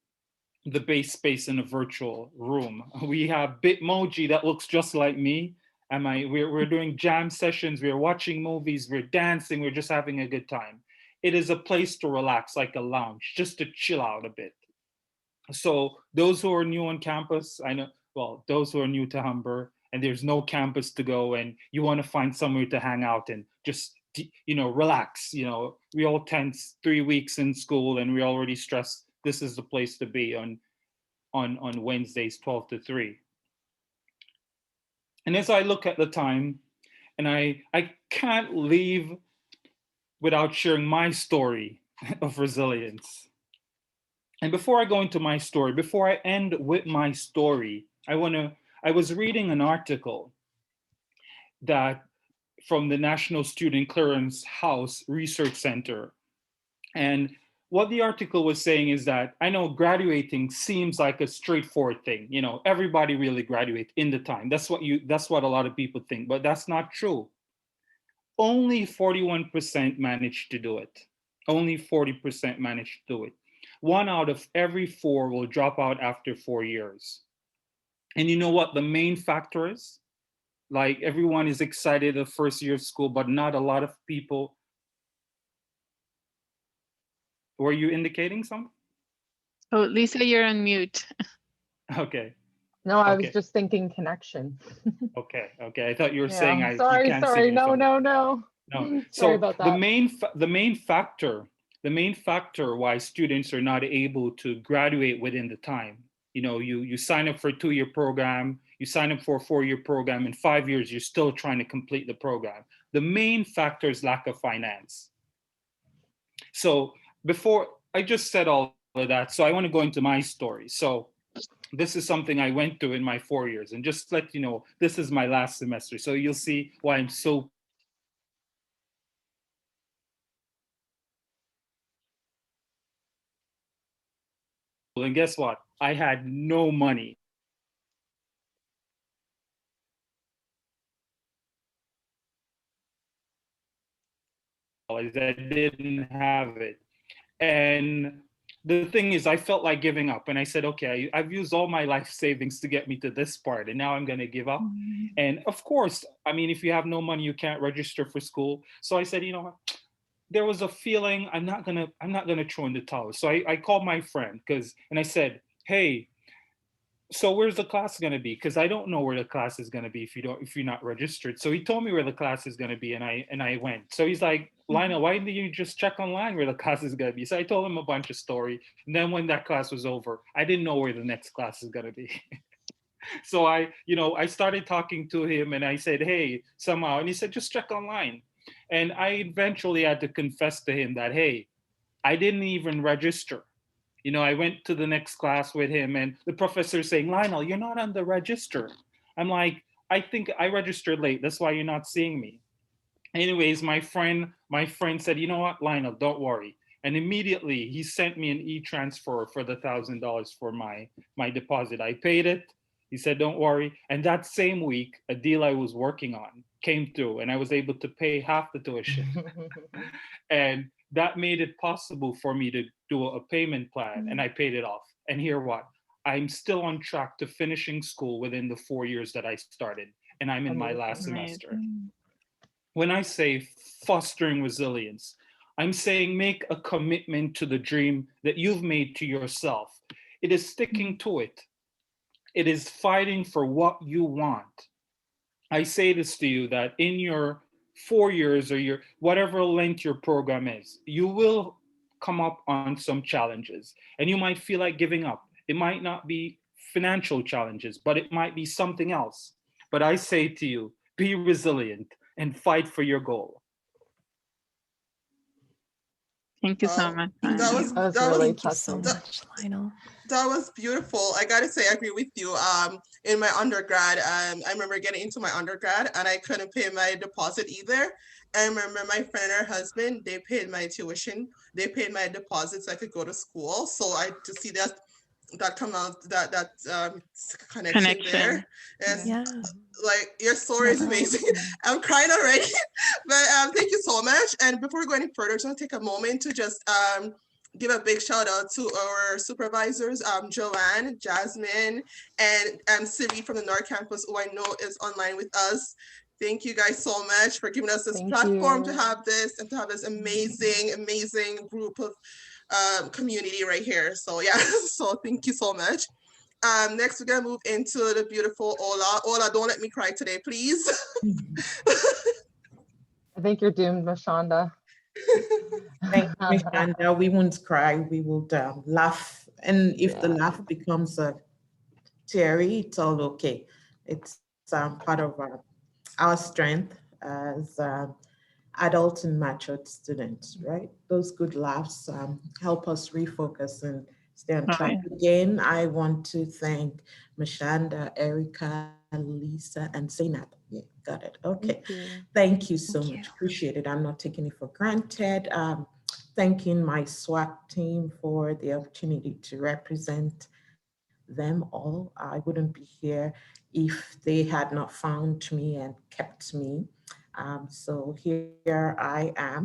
the base space in a virtual room. We have Bitmoji that looks just like me. We're doing jam sessions, we're watching movies, we're dancing, we're just having a good time. It is a place to relax, like a lounge, just to chill out a bit. So those who are new on campus, those who are new to Humber and there's no campus to go and you want to find somewhere to hang out and just, relax. We all tense 3 weeks in school and we're already stressed. This is the place to be on Wednesdays, 12 to 3. And as I look at the time, and I can't leave without sharing my story of resilience. And before I go into my story, before I end with my story, I was reading an article that from the National Student Clearance House Research Center. And what the article was saying is that I know graduating seems like a straightforward thing. You know, everybody really graduates in the time. That's what a lot of people think, but that's not true. Only 41% managed to do it. Only 40% managed to do it. 1 out of every 4 will drop out after 4 years. And you know what the main factor is? Like everyone is excited the first year of school, but not a lot of people. Were you indicating something?
Oh, Lisa, you're on mute.
Okay.
No, I was
Okay.
just thinking connection.
Okay. I thought you were
Yeah,
saying you
sorry.
can't see me
No,
from-
no.
No.
Sorry
So
about
the
that.
main factor why students are not able to graduate within the time, you know, you sign up for a 2-year program, you sign up for a 4-year program, in 5 years you're still trying to complete the program. The main factor is lack of finance. So before I just said all of that, so I want to go into my story. So this is something I went through in my 4 years, and just let you know, this is my last semester. So you'll see why I'm so and guess what? I had no money. I didn't have it. And the thing is, I felt like giving up. And I said, okay, I've used all my life savings to get me to this part, and now I'm going to give up. And of course, I mean, if you have no money, you can't register for school. So I said, you know what? There was a feeling I'm not gonna throw in the towel. So I called my friend and I said, hey, so where's the class going to be? Because I don't know where the class is going to be if you're not registered. So he told me where the class is going to be, and I went. So he's like, Lionel, why didn't you just check online where the class is going to be? So I told him a bunch of story. And then when that class was over, I didn't know where the next class is going to be. So I started talking to him, and I said, hey, somehow, and he said, just check online. And I eventually had to confess to him that, hey, I didn't even register. You know, I went to the next class with him, and the professor saying, Lionel, you're not on the register. I'm like, I think I registered late. That's why you're not seeing me. Anyways, my friend said, you know what, Lionel, don't worry. And immediately he sent me an e-transfer for the $1,000 for my deposit. I paid it. He said, don't worry. And that same week, a deal I was working on came through, and I was able to pay half the tuition. And that made it possible for me to do a payment plan, and I paid it off. And here what? I'm still on track to finishing school within the 4 years that I started, and I'm in my last semester. When I say fostering resilience, I'm saying make a commitment to the dream that you've made to yourself. It is sticking to it. It is fighting for what you want. I say this to you that in your 4 years or your whatever length your program is, you will come up on some challenges, and you might feel like giving up. It might not be financial challenges, but it might be something else. But I say to you, be resilient and fight for your goal.
Thank you so much.
That was really
Thank you so
touching.
much, Lionel.
That was beautiful. I gotta say, I agree with you. In my undergrad, I remember getting into my undergrad and I couldn't pay my deposit either. I remember my friend and her husband, they paid my tuition, they paid my deposit so I could go to school. So I to see that come out, that connection there. And
Yeah.
like your story is amazing. I'm crying already. But thank you so much. And before we go any further, I just want to take a moment to just give a big shout out to our supervisors, Joanne, Jasmine, and Siri from the North Campus, who I know is online with us. Thank you guys so much for giving us this platform to have this and to have this amazing group of community right here. So yeah, so thank you so much. Next, we're gonna move into the beautiful Ola. Ola, don't let me cry today, please.
I think you're doomed, Mashonda.
Thank you, Miss Shanda. We won't cry. We will laugh. And if the laugh becomes teary, it's all okay. It's part of our strength adult and matured students, right? Those good laughs help us refocus and stay on
Oh,
track.
yeah.
Again, I want to thank Mashanda, Erica, Lisa, and Zainab. Yeah, got it. Okay.
Thank you.
Thank you so
Thank
much. Appreciate it. I'm not taking it for granted. Thanking my SWAT team for the opportunity to represent them all. I wouldn't be here if they had not found me and kept me. So here I am.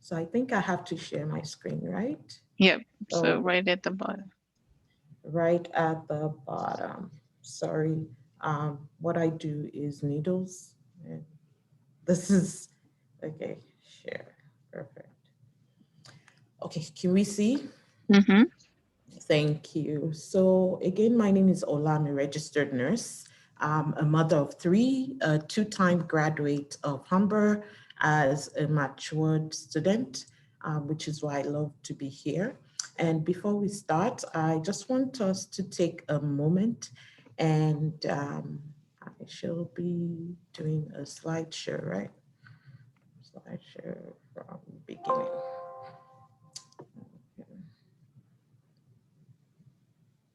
So I think I have to share my screen, right?
Yep. So
So
right at the bottom.
right at the bottom. Sorry. What I do is needles. And this is, okay, share. Perfect. Okay, can we see?
Mm-hmm.
Thank you. So again, my name is Ola. I'm a registered nurse. I'm a mother of three, a two-time graduate of Humber as a matured student, which is why I love to be here. And before we start, I just want us to take a moment and I shall be doing a slideshow, right? Slideshow from beginning.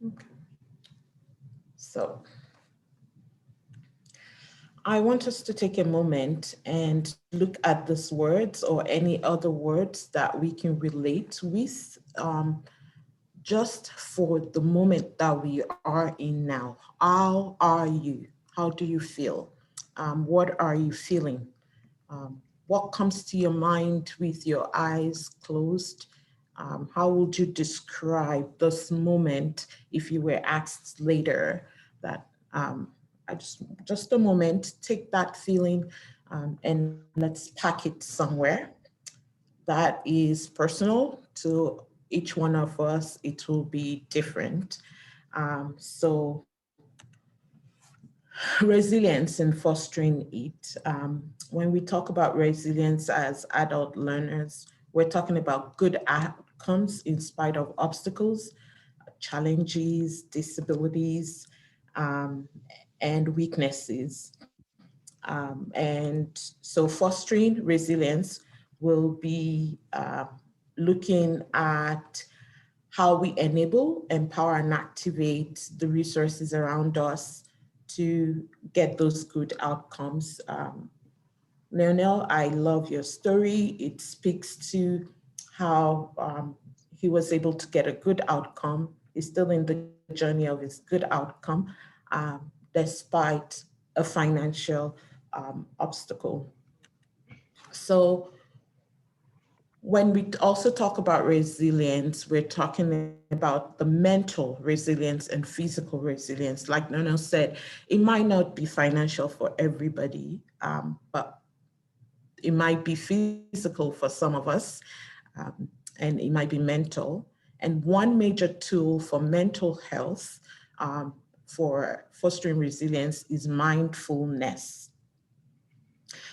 Okay. So I want us to take a moment and look at these words or any other words that we can relate with just for the moment that we are in now. How are you? How do you feel? What are you feeling? What comes to your mind with your eyes closed? How would you describe this moment if you were asked later that just a moment, take that feeling and let's pack it somewhere that is personal to each one of us. It will be different. So resilience and fostering it. When we talk about resilience as adult learners, we're talking about good outcomes in spite of obstacles, challenges, disabilities, and weaknesses. And so fostering resilience will be looking at how we enable, empower, and activate the resources around us to get those good outcomes. Leonel, I love your story. It speaks to how he was able to get a good outcome. He's still in the journey of his good outcome, despite a financial obstacle. So when we also talk about resilience, we're talking about the mental resilience and physical resilience. Like Nono said, it might not be financial for everybody, but it might be physical for some of us, and it might be mental. And one major tool for mental health for fostering resilience is mindfulness.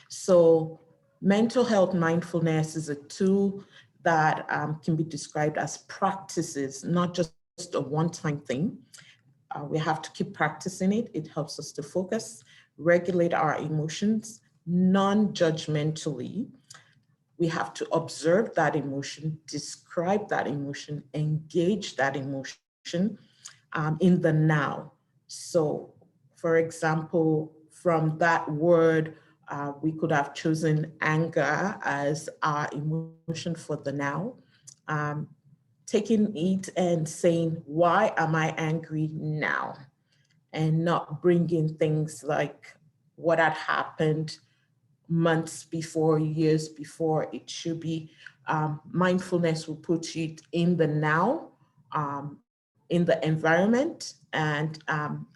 So mental health mindfulness is a tool that can be described as practices, not just a one-time thing. We have to keep practicing it. It helps us to focus, regulate our emotions non-judgmentally. We have to observe that emotion, describe that emotion, engage that emotion in the now. So, for example, from that word, we could have chosen anger as our emotion for the now. Taking it and saying, why am I angry now? And not bringing things like what had happened months before, years before. It should be mindfulness will put you in the now, in the environment, and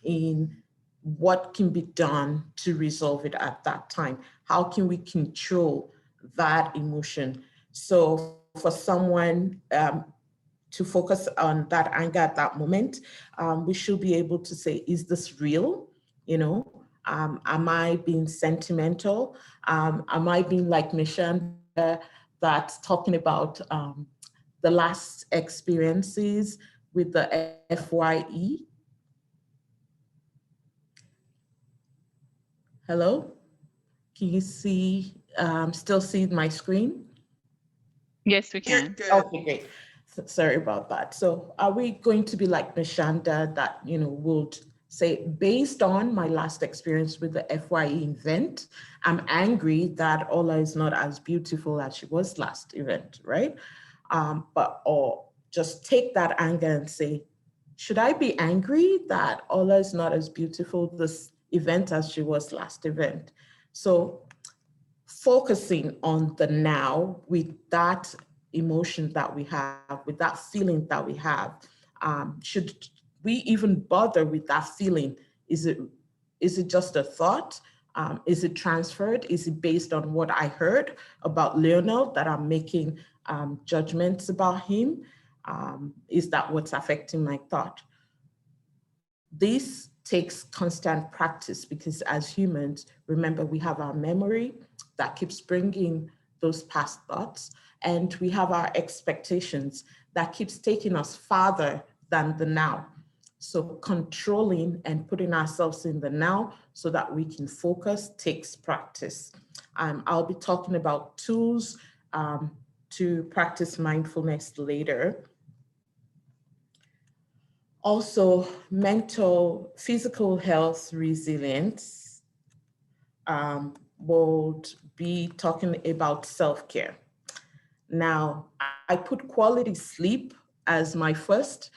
in what can be done to resolve it at that time. How can we control that emotion? So for someone to focus on that anger at that moment, we should be able to say, is this real? You know, am I being sentimental? Am I being like Michelle that's talking about the last experiences with the FYE? Hello? Can you see, still see my screen?
Yes, we
You're
can.
good.
Okay, great. Sorry about that. So are we going to be like Mashanda that, would say, based on my last experience with the FYE event, I'm angry that Ola is not as beautiful as she was last event, right? Or just take that anger and say, should I be angry that Ola is not as beautiful this event as she was last event? So focusing on the now with that emotion that we have, with that feeling that we have, should we even bother with that feeling? Is it just a thought? Is it transferred? Is it based on what I heard about Lionel that I'm making judgments about him? Is that what's affecting my thought? This takes constant practice because as humans, remember, we have our memory that keeps bringing those past thoughts, and we have our expectations that keeps taking us farther than the now. So controlling and putting ourselves in the now so that we can focus takes practice. I'll be talking about tools to practice mindfulness later. Also, mental, physical health resilience. We'll be talking about self-care. Now, I put quality sleep as my first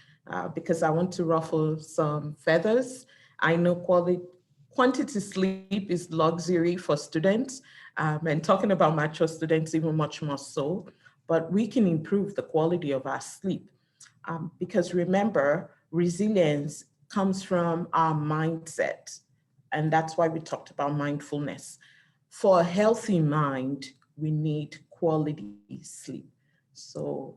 because I want to ruffle some feathers. I know quantity sleep is luxury for students, and talking about mature students even much more so, but we can improve the quality of our sleep. Because remember, resilience comes from our mindset. And that's why we talked about mindfulness. For a healthy mind, we need quality sleep. So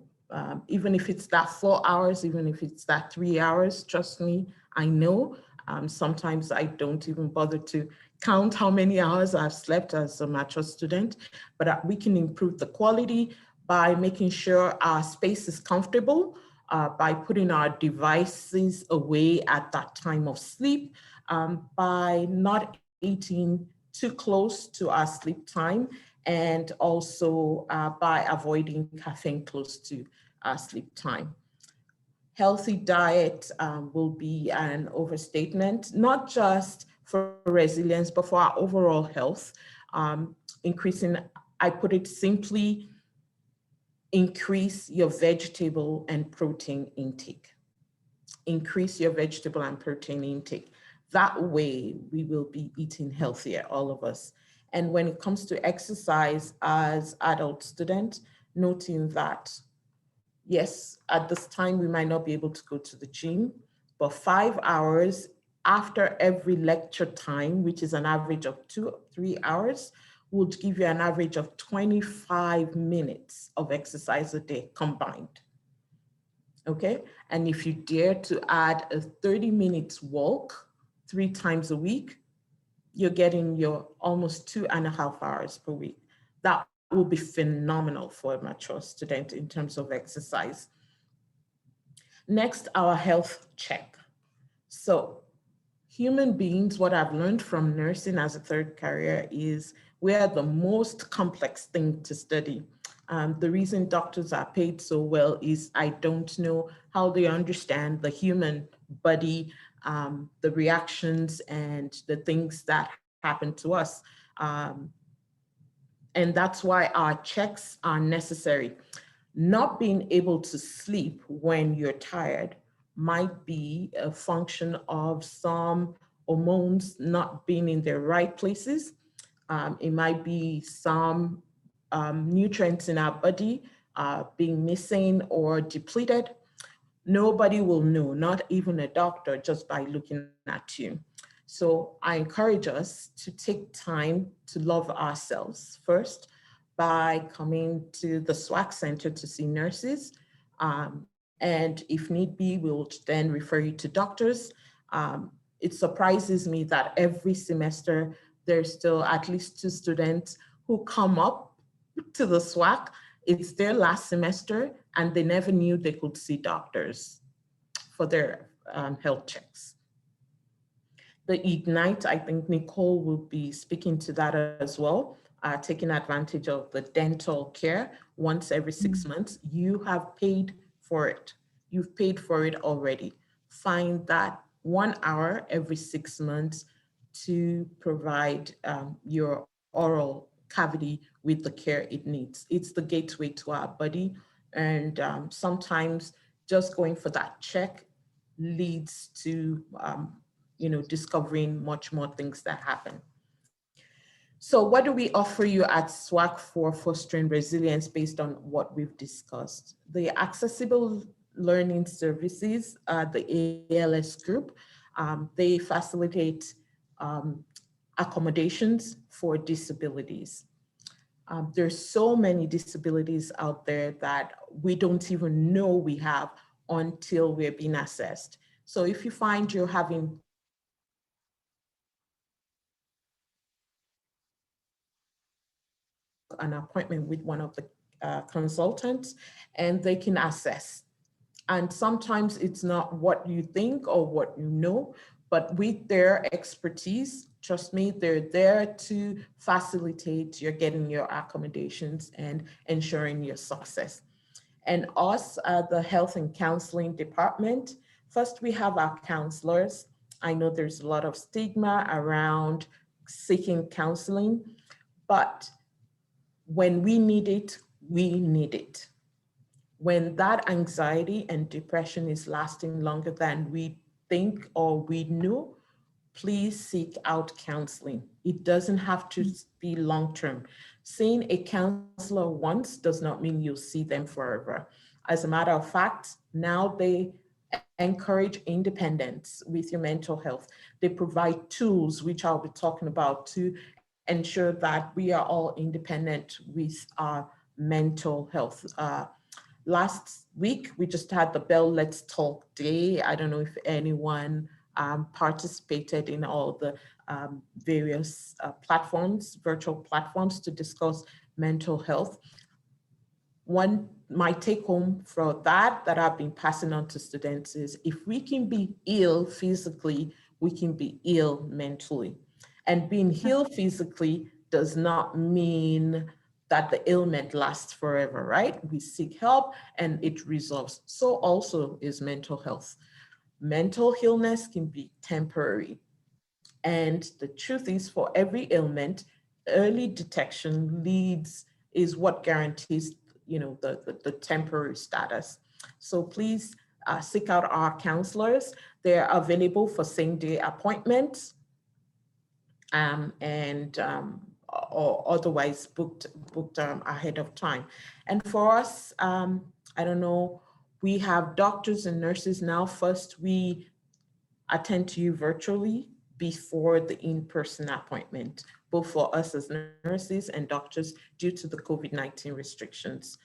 even if it's that 4 hours, even if it's that 3 hours, trust me, I know sometimes I don't even bother to count how many hours I've slept as a mature student, but we can improve the quality by making sure our space is comfortable, by putting our devices away at that time of sleep, by not eating too close to our sleep time, and also by avoiding caffeine close to our sleep time. Healthy diet will be an overstatement, not just for resilience, but for our overall health. Increasing, I put it simply, increase your vegetable and protein intake. Increase your vegetable and protein intake. That way we will be eating healthier, all of us. And when it comes to exercise as adult students, noting that, yes, at this time we might not be able to go to the gym, but 5 hours after every lecture time, which is an average of 2 or 3 hours, would give you an average of 25 minutes of exercise a day combined. Okay, and if you dare to add a 30 minutes walk 3 times a week, you're getting your almost 2.5 hours per week. That will be phenomenal for a mature student in terms of exercise. Next, our health check. So human beings, what I've learned from nursing as a third career is we are the most complex thing to study. The reason doctors are paid so well is I don't know how they understand the human body, the reactions and the things that happen to us. And that's why our checks are necessary. Not being able to sleep when you're tired might be a function of some hormones not being in their right places. It might be some nutrients in our body being missing or depleted. Nobody will know, not even a doctor, just by looking at you. So I encourage us to take time to love ourselves first by coming to the SWAC Center to see nurses. And if need be, we'll then refer you to doctors. It surprises me that every semester, there's still at least 2 students who come up to the SWAC. It's their last semester and they never knew they could see doctors for their health checks. The Ignite, I think Nicole will be speaking to that as well, taking advantage of the dental care once every 6 months. You have paid for it. You've paid for it already. Find that 1 hour every 6 months to provide your oral cavity with the care it needs. It's the gateway to our body. And sometimes just going for that check leads to discovering much more things that happen. So what do we offer you at SWAC for fostering resilience based on what we've discussed? The accessible learning services, the ALS group, they facilitate accommodations for disabilities. There's so many disabilities out there that we don't even know we have until we're being assessed. So if you find you're having an appointment with one of the consultants, and they can assess. And sometimes it's not what you think or what you know, but with their expertise, trust me, they're there to facilitate your getting your accommodations and ensuring your success. And us, the health and counseling department, first we have our counselors. I know there's a lot of stigma around seeking counseling, but when we need it, we need it. When that anxiety and depression is lasting longer than we think or we know, please seek out counseling. It doesn't have to be long-term. Seeing a counselor once does not mean you'll see them forever. As a matter of fact, now they encourage independence with your mental health. They provide tools, which I'll be talking about, to ensure that we are all independent with our mental health. Last week, we just had the Bell Let's Talk Day. I don't know if anyone participated in all the various platforms, virtual platforms to discuss mental health. My take home for that I've been passing on to students is if we can be ill physically, we can be ill mentally. And being healed physically does not mean that the ailment lasts forever, right? We seek help and it resolves. So also is mental health. Mental illness can be temporary. And the truth is, for every ailment, early detection is what guarantees, the temporary status. So please seek out our counselors. They're available for same-day appointments or otherwise booked ahead of time. And for us, I don't know, we have doctors and nurses now. First, we attend to you virtually before the in-person appointment, both for us as nurses and doctors due to the COVID-19 restrictions.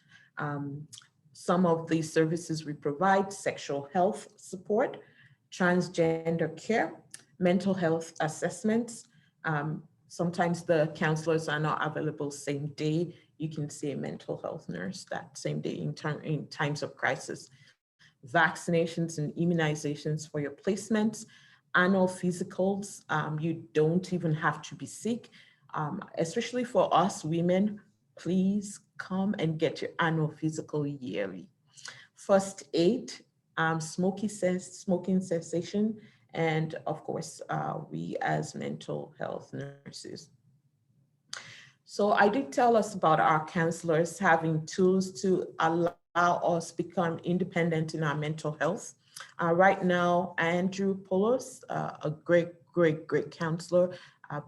Some of the services we provide: sexual health support, transgender care, mental health assessments. Sometimes the counselors are not available same day. You can see a mental health nurse that same day in times of crisis. Vaccinations and immunizations for your placements, annual physicals. You don't even have to be sick. Especially for us women, please come and get your annual physical yearly. First aid, smoking cessation, and of course, we as mental health nurses. So I did tell us about our counselors having tools to allow us become independent in our mental health. Right now, Andrew Polos, a great counselor,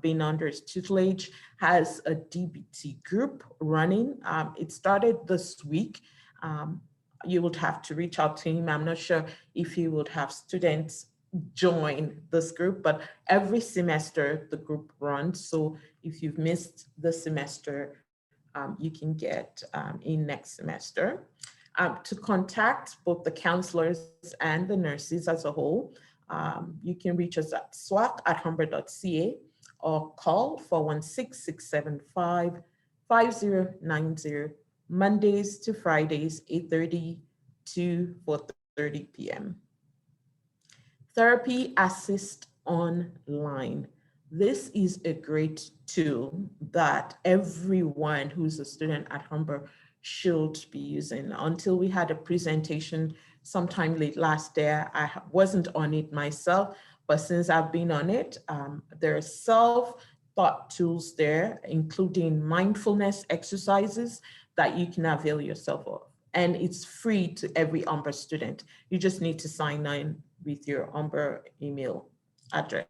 being under his tutelage, has a DBT group running. It started this week. You would have to reach out to him. I'm not sure if he would have students join this group, but every semester the group runs. So if you've missed the semester, you can get in next semester. To contact both the counselors and the nurses as a whole, you can reach us at swac@humber.ca or call 416-675-5090, Mondays to Fridays, 8:30 to 4:30 p.m. Therapy assist online. This is a great tool that everyone who's a student at Humber should be using. Until we had a presentation sometime late last year, wasn't on it myself, but since I've been on it, there are self-taught tools there, including mindfulness exercises that you can avail yourself of. And it's free to every Humber student. You just need to sign in with your Humber email address.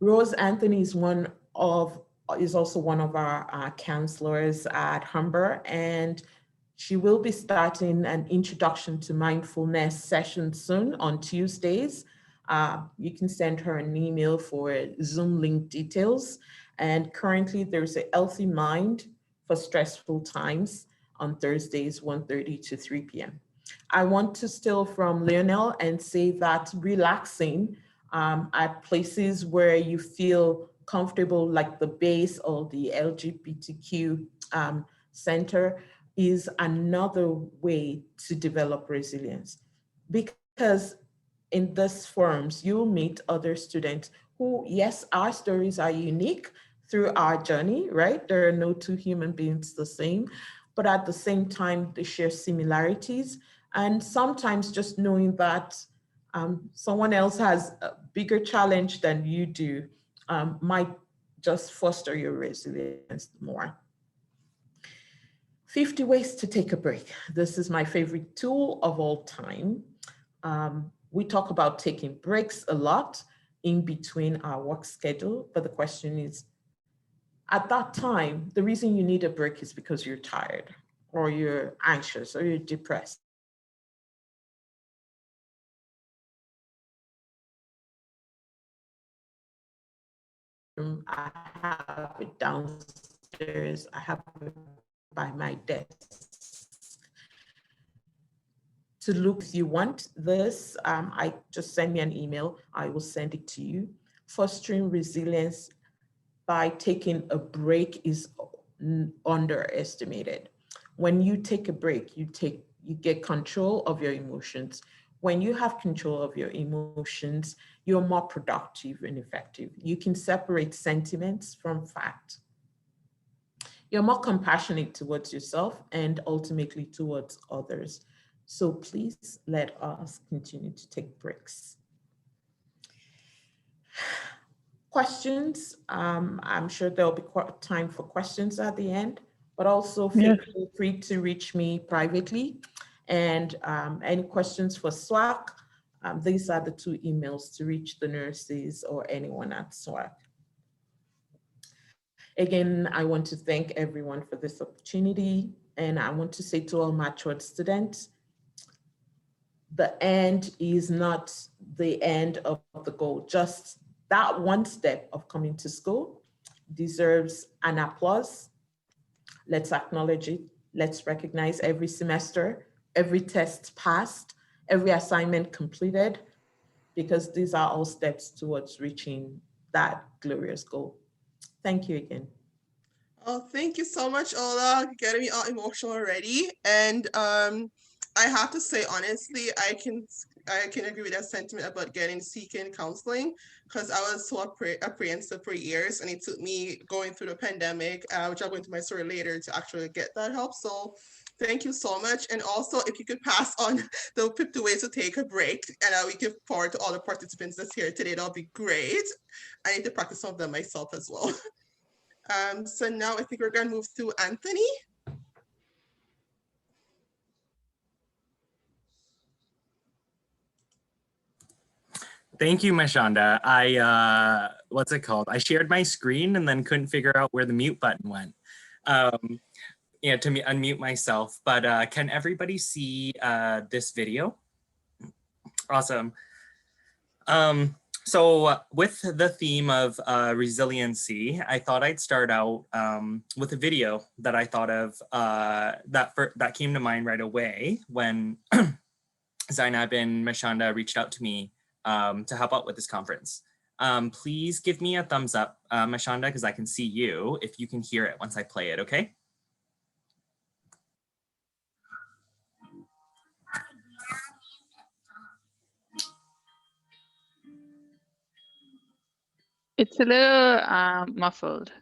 Rose Anthony is also one of our counselors at Humber, and she will be starting an introduction to mindfulness session soon on Tuesdays. You can send her an email for Zoom link details. And currently there's a Healthy Mind for Stressful Times on Thursdays, 1:30 to 3 p.m. I want to steal from Lionel and say that relaxing at places where you feel comfortable, like the base or the LGBTQ center, is another way to develop resilience. Because in these forums, you'll meet other students who, yes, our stories are unique through our journey, right? There are no two human beings the same, but at the same time, they share similarities. And sometimes just knowing that someone else has a bigger challenge than you do might just foster your resilience more. 50 ways to take a break. This is my favorite tool of all time. We talk about taking breaks a lot in between our work schedule, but the question is, at that time, the reason you need a break is because you're tired, or you're anxious, or you're depressed. I have it downstairs. I have it by my desk. To look, if you want this, I just send me an email. I will send it to you. Fostering resilience by taking a break is underestimated. When you take a break, you get control of your emotions. When you have control of your emotions, you're more productive and effective. You can separate sentiments from fact. You're more compassionate towards yourself and ultimately towards others. So please let us continue to take breaks. Questions. I'm sure there'll be time for questions at the end, but also feel free to reach me privately. And any questions for SWAC, these are the two emails to reach the nurses or anyone at SWAC. Again, I want to thank everyone for this opportunity. And I want to say to all matured students, the end is not the end of the goal. Just that one step of coming to school deserves an applause. Let's acknowledge it. Let's recognize every semester, every test passed, every assignment completed, because these are all steps towards reaching that glorious goal. Thank you again.
Oh, thank you so much, Ola. Getting me all emotional already. And I have to say, honestly, I can agree with that sentiment about seeking counseling, because I was so apprehensive for years, and it took me going through the pandemic, which I'll go into my story later, to actually get that help. So thank you so much. And also, if you could pass on the 50 ways to take a break, and we give forward to all the participants that's here today, that'll be great. I need to practice some of them myself as well. So now I think we're going to move to Anthony.
Thank you, Mashonda. What's it called? I shared my screen and then couldn't figure out where the mute button went. Yeah, to unmute myself, but can everybody see this video? Awesome. So with the theme of resiliency, I thought I'd start out with a video that I thought of that came to mind right away when Zainab and Mashonda reached out to me to help out with this conference. Please give me a thumbs up, Mashonda, because I can see you, if you can hear it once I play it, okay?
It's a little muffled.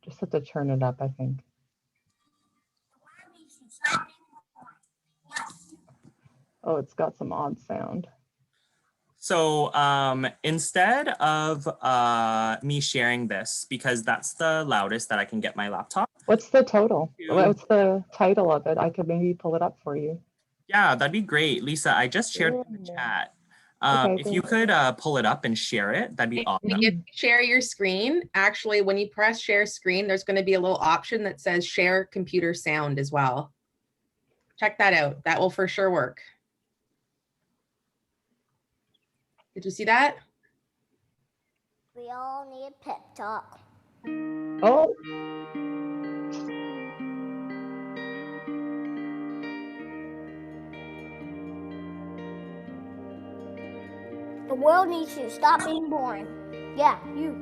Just have to turn it up, I think. Oh, it's got some odd sound.
So instead of me sharing this, because that's the loudest that I can get my laptop.
What's the total? What's the title of it? I could maybe pull it up for you.
Yeah, that'd be great. Lisa, I just shared it in the chat.
Okay,
if you could pull it up and share it, that'd be awesome.
If you share your screen, actually, when you press share screen, there's going to be a little option that says share computer sound as well. Check that out. That will for sure work. Did you see that?
We all need a pep talk.
Oh.
The world needs you to stop being boring. Yeah, you.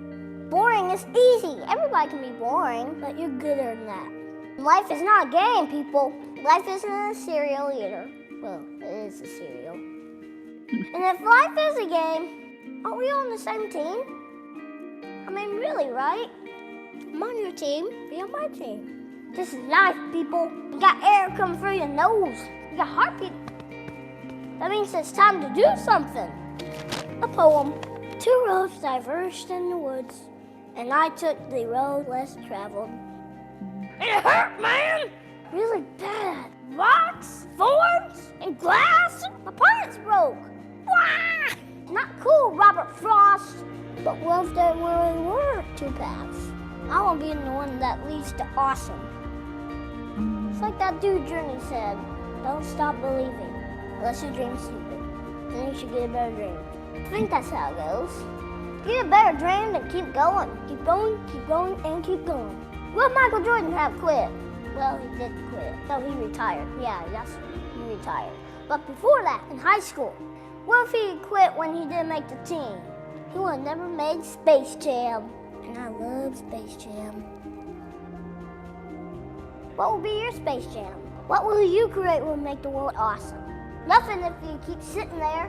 Boring is easy. Everybody can be boring, but you're gooder than that. Life is not a game, people. Life isn't a cereal either. Well, it is a cereal. And if life is a game, aren't we all on the same team? I mean, really, right? I'm on your team. Be on my team. This is life, people. You got air coming through your nose. You got heartbeat. That means it's time to do something. A poem. Two roads diverged in the woods, and I took the road less traveled. It hurt, man! Really bad. Rocks, thorns, and glass. My pants broke. Wah! Not cool, Robert Frost. But what if there really were two paths? I want to be in the one that leads to awesome. It's like that dude Journey said, don't stop believing unless you dream stupid. Then you should get a better dream. I think that's how it goes. Get a better dream and keep going. Keep going, and keep going. Will Michael Jordan have quit? Well, he did quit. No, he retired. Yeah, he retired. But before that, in high school, what if he quit when he didn't make the team? He would have never made Space Jam. And I love Space Jam. What will be your Space Jam? What will you create will make the world awesome? Nothing if you keep sitting there.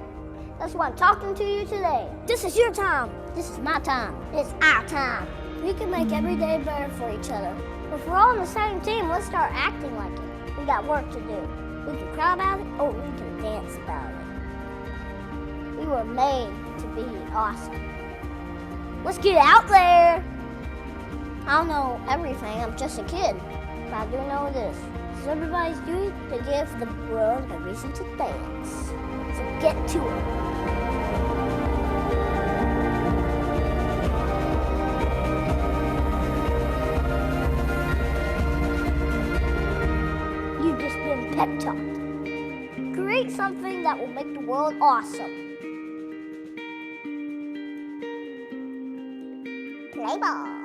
That's why I'm talking to you today. This is your time. This is my time. It's our time. We can make every day better for each other. If we're all on the same team, let's start acting like it. We got work to do. We can cry about it, or we can dance about it. We were made to be awesome. Let's get out there. I don't know everything. I'm just a kid. But I do know this. It's everybody's duty to give the world a reason to dance. So get to it. You've just been pep talked. Create something that will make the world awesome. Play ball.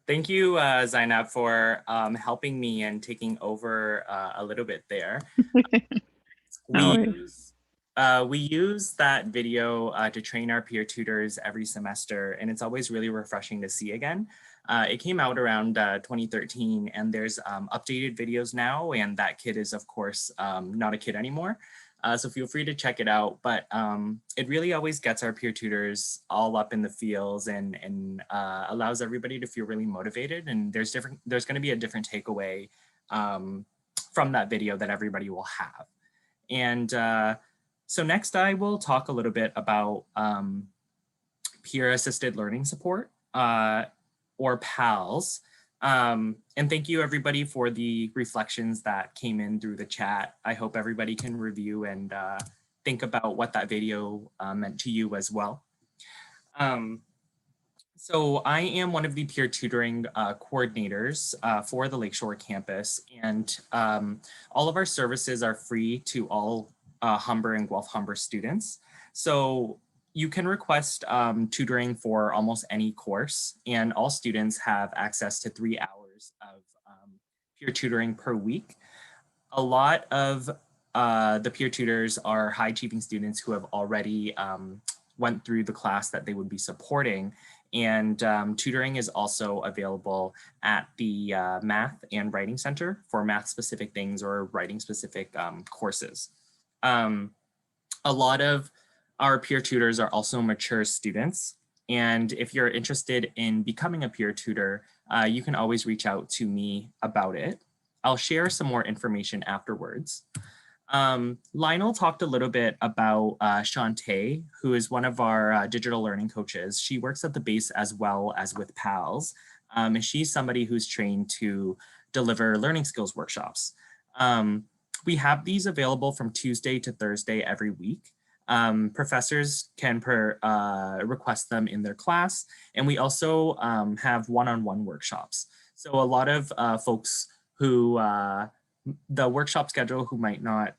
Thank you, Zainab, for helping me and taking over a little bit there. We use that video to train our peer tutors every semester, and it's always really refreshing to see again. It came out around 2013, and there's updated videos now, and that kid is, of course, not a kid anymore. So feel free to check it out, but it really always gets our peer tutors all up in the feels and allows everybody to feel really motivated. And there's going to be a different takeaway from that video that everybody will have. And so next I will talk a little bit about peer assisted learning support or PALS. And thank you everybody for the reflections that came in through the chat. I hope everybody can review and think about what that video meant to you as well. So I am one of the peer tutoring coordinators for the Lakeshore campus, and all of our services are free to all Humber and Guelph Humber students. So you can request tutoring for almost any course, and all students have access to 3 hours of peer tutoring per week. A lot of the peer tutors are high achieving students who have already went through the class that they would be supporting, And tutoring is also available at the Math and Writing Center for math-specific things or writing-specific courses. A lot of our peer tutors are also mature students. And if you're interested in becoming a peer tutor, you can always reach out to me about it. I'll share some more information afterwards. Lionel talked a little bit about Shantae, who is one of our digital learning coaches. She works at the base as well as with PALS. And she's somebody who's trained to deliver learning skills workshops. We have these available from Tuesday to Thursday every week. Professors can request them in their class. And we also have one-on-one workshops. So a lot of folks who the workshop schedule might not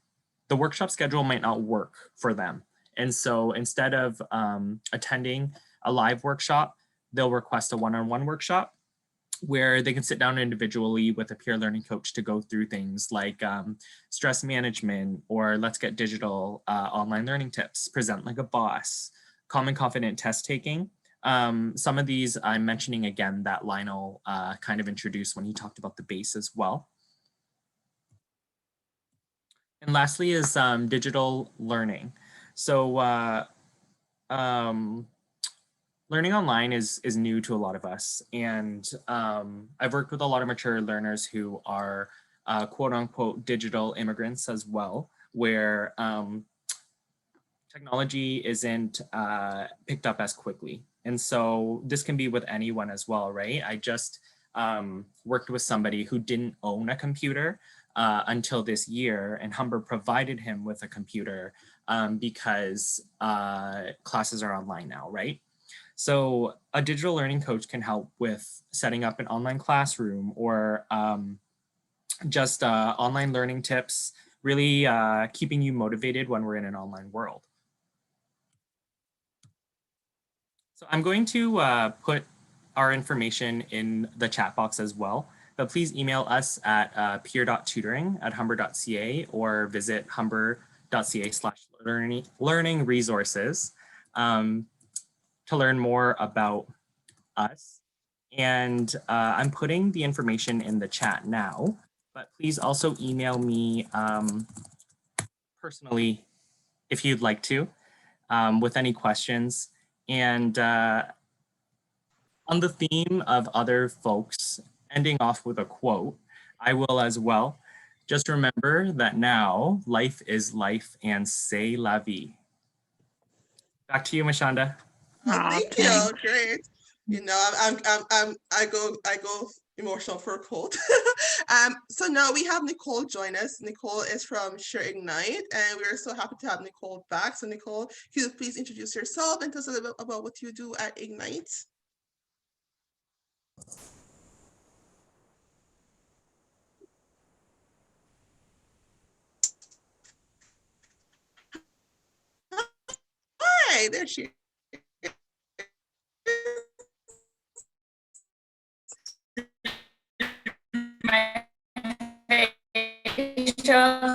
work for them. And so instead of attending a live workshop, they'll request a one-on-one workshop where they can sit down individually with a peer learning coach to go through things like stress management, or let's get digital online learning tips, present like a boss, calm and confident test taking. Some of these I'm mentioning again that Lionel kind of introduced when he talked about the base as well. And lastly is digital learning. So learning online is new to a lot of us. And I've worked with a lot of mature learners who are quote unquote digital immigrants as well, where technology isn't picked up as quickly. And so this can be with anyone as well, right? I just worked with somebody who didn't own a computer until this year, and Humber provided him with a computer because classes are online now, right? So a digital learning coach can help with setting up an online classroom or just online learning tips, really keeping you motivated when we're in an online world. So I'm going to put our information in the chat box as well, but please email us at peer.tutoring@humber.ca or visit humber.ca/learning resources to learn more about us. And I'm putting the information in the chat now, but please also email me personally if you'd like to with any questions. And on the theme of other folks ending off with a quote, I will as well. Just remember that now life is life, and c'est la vie. Back to you, Mashonda.
Thank you. Great. You know, I go emotional for a quote. So now we have Nicole join us. Nicole is from Share Ignite, and we are so happy to have Nicole back. So Nicole, can you please introduce yourself and tell us a little bit about what you do at Ignite? Hi, there she is.
Facial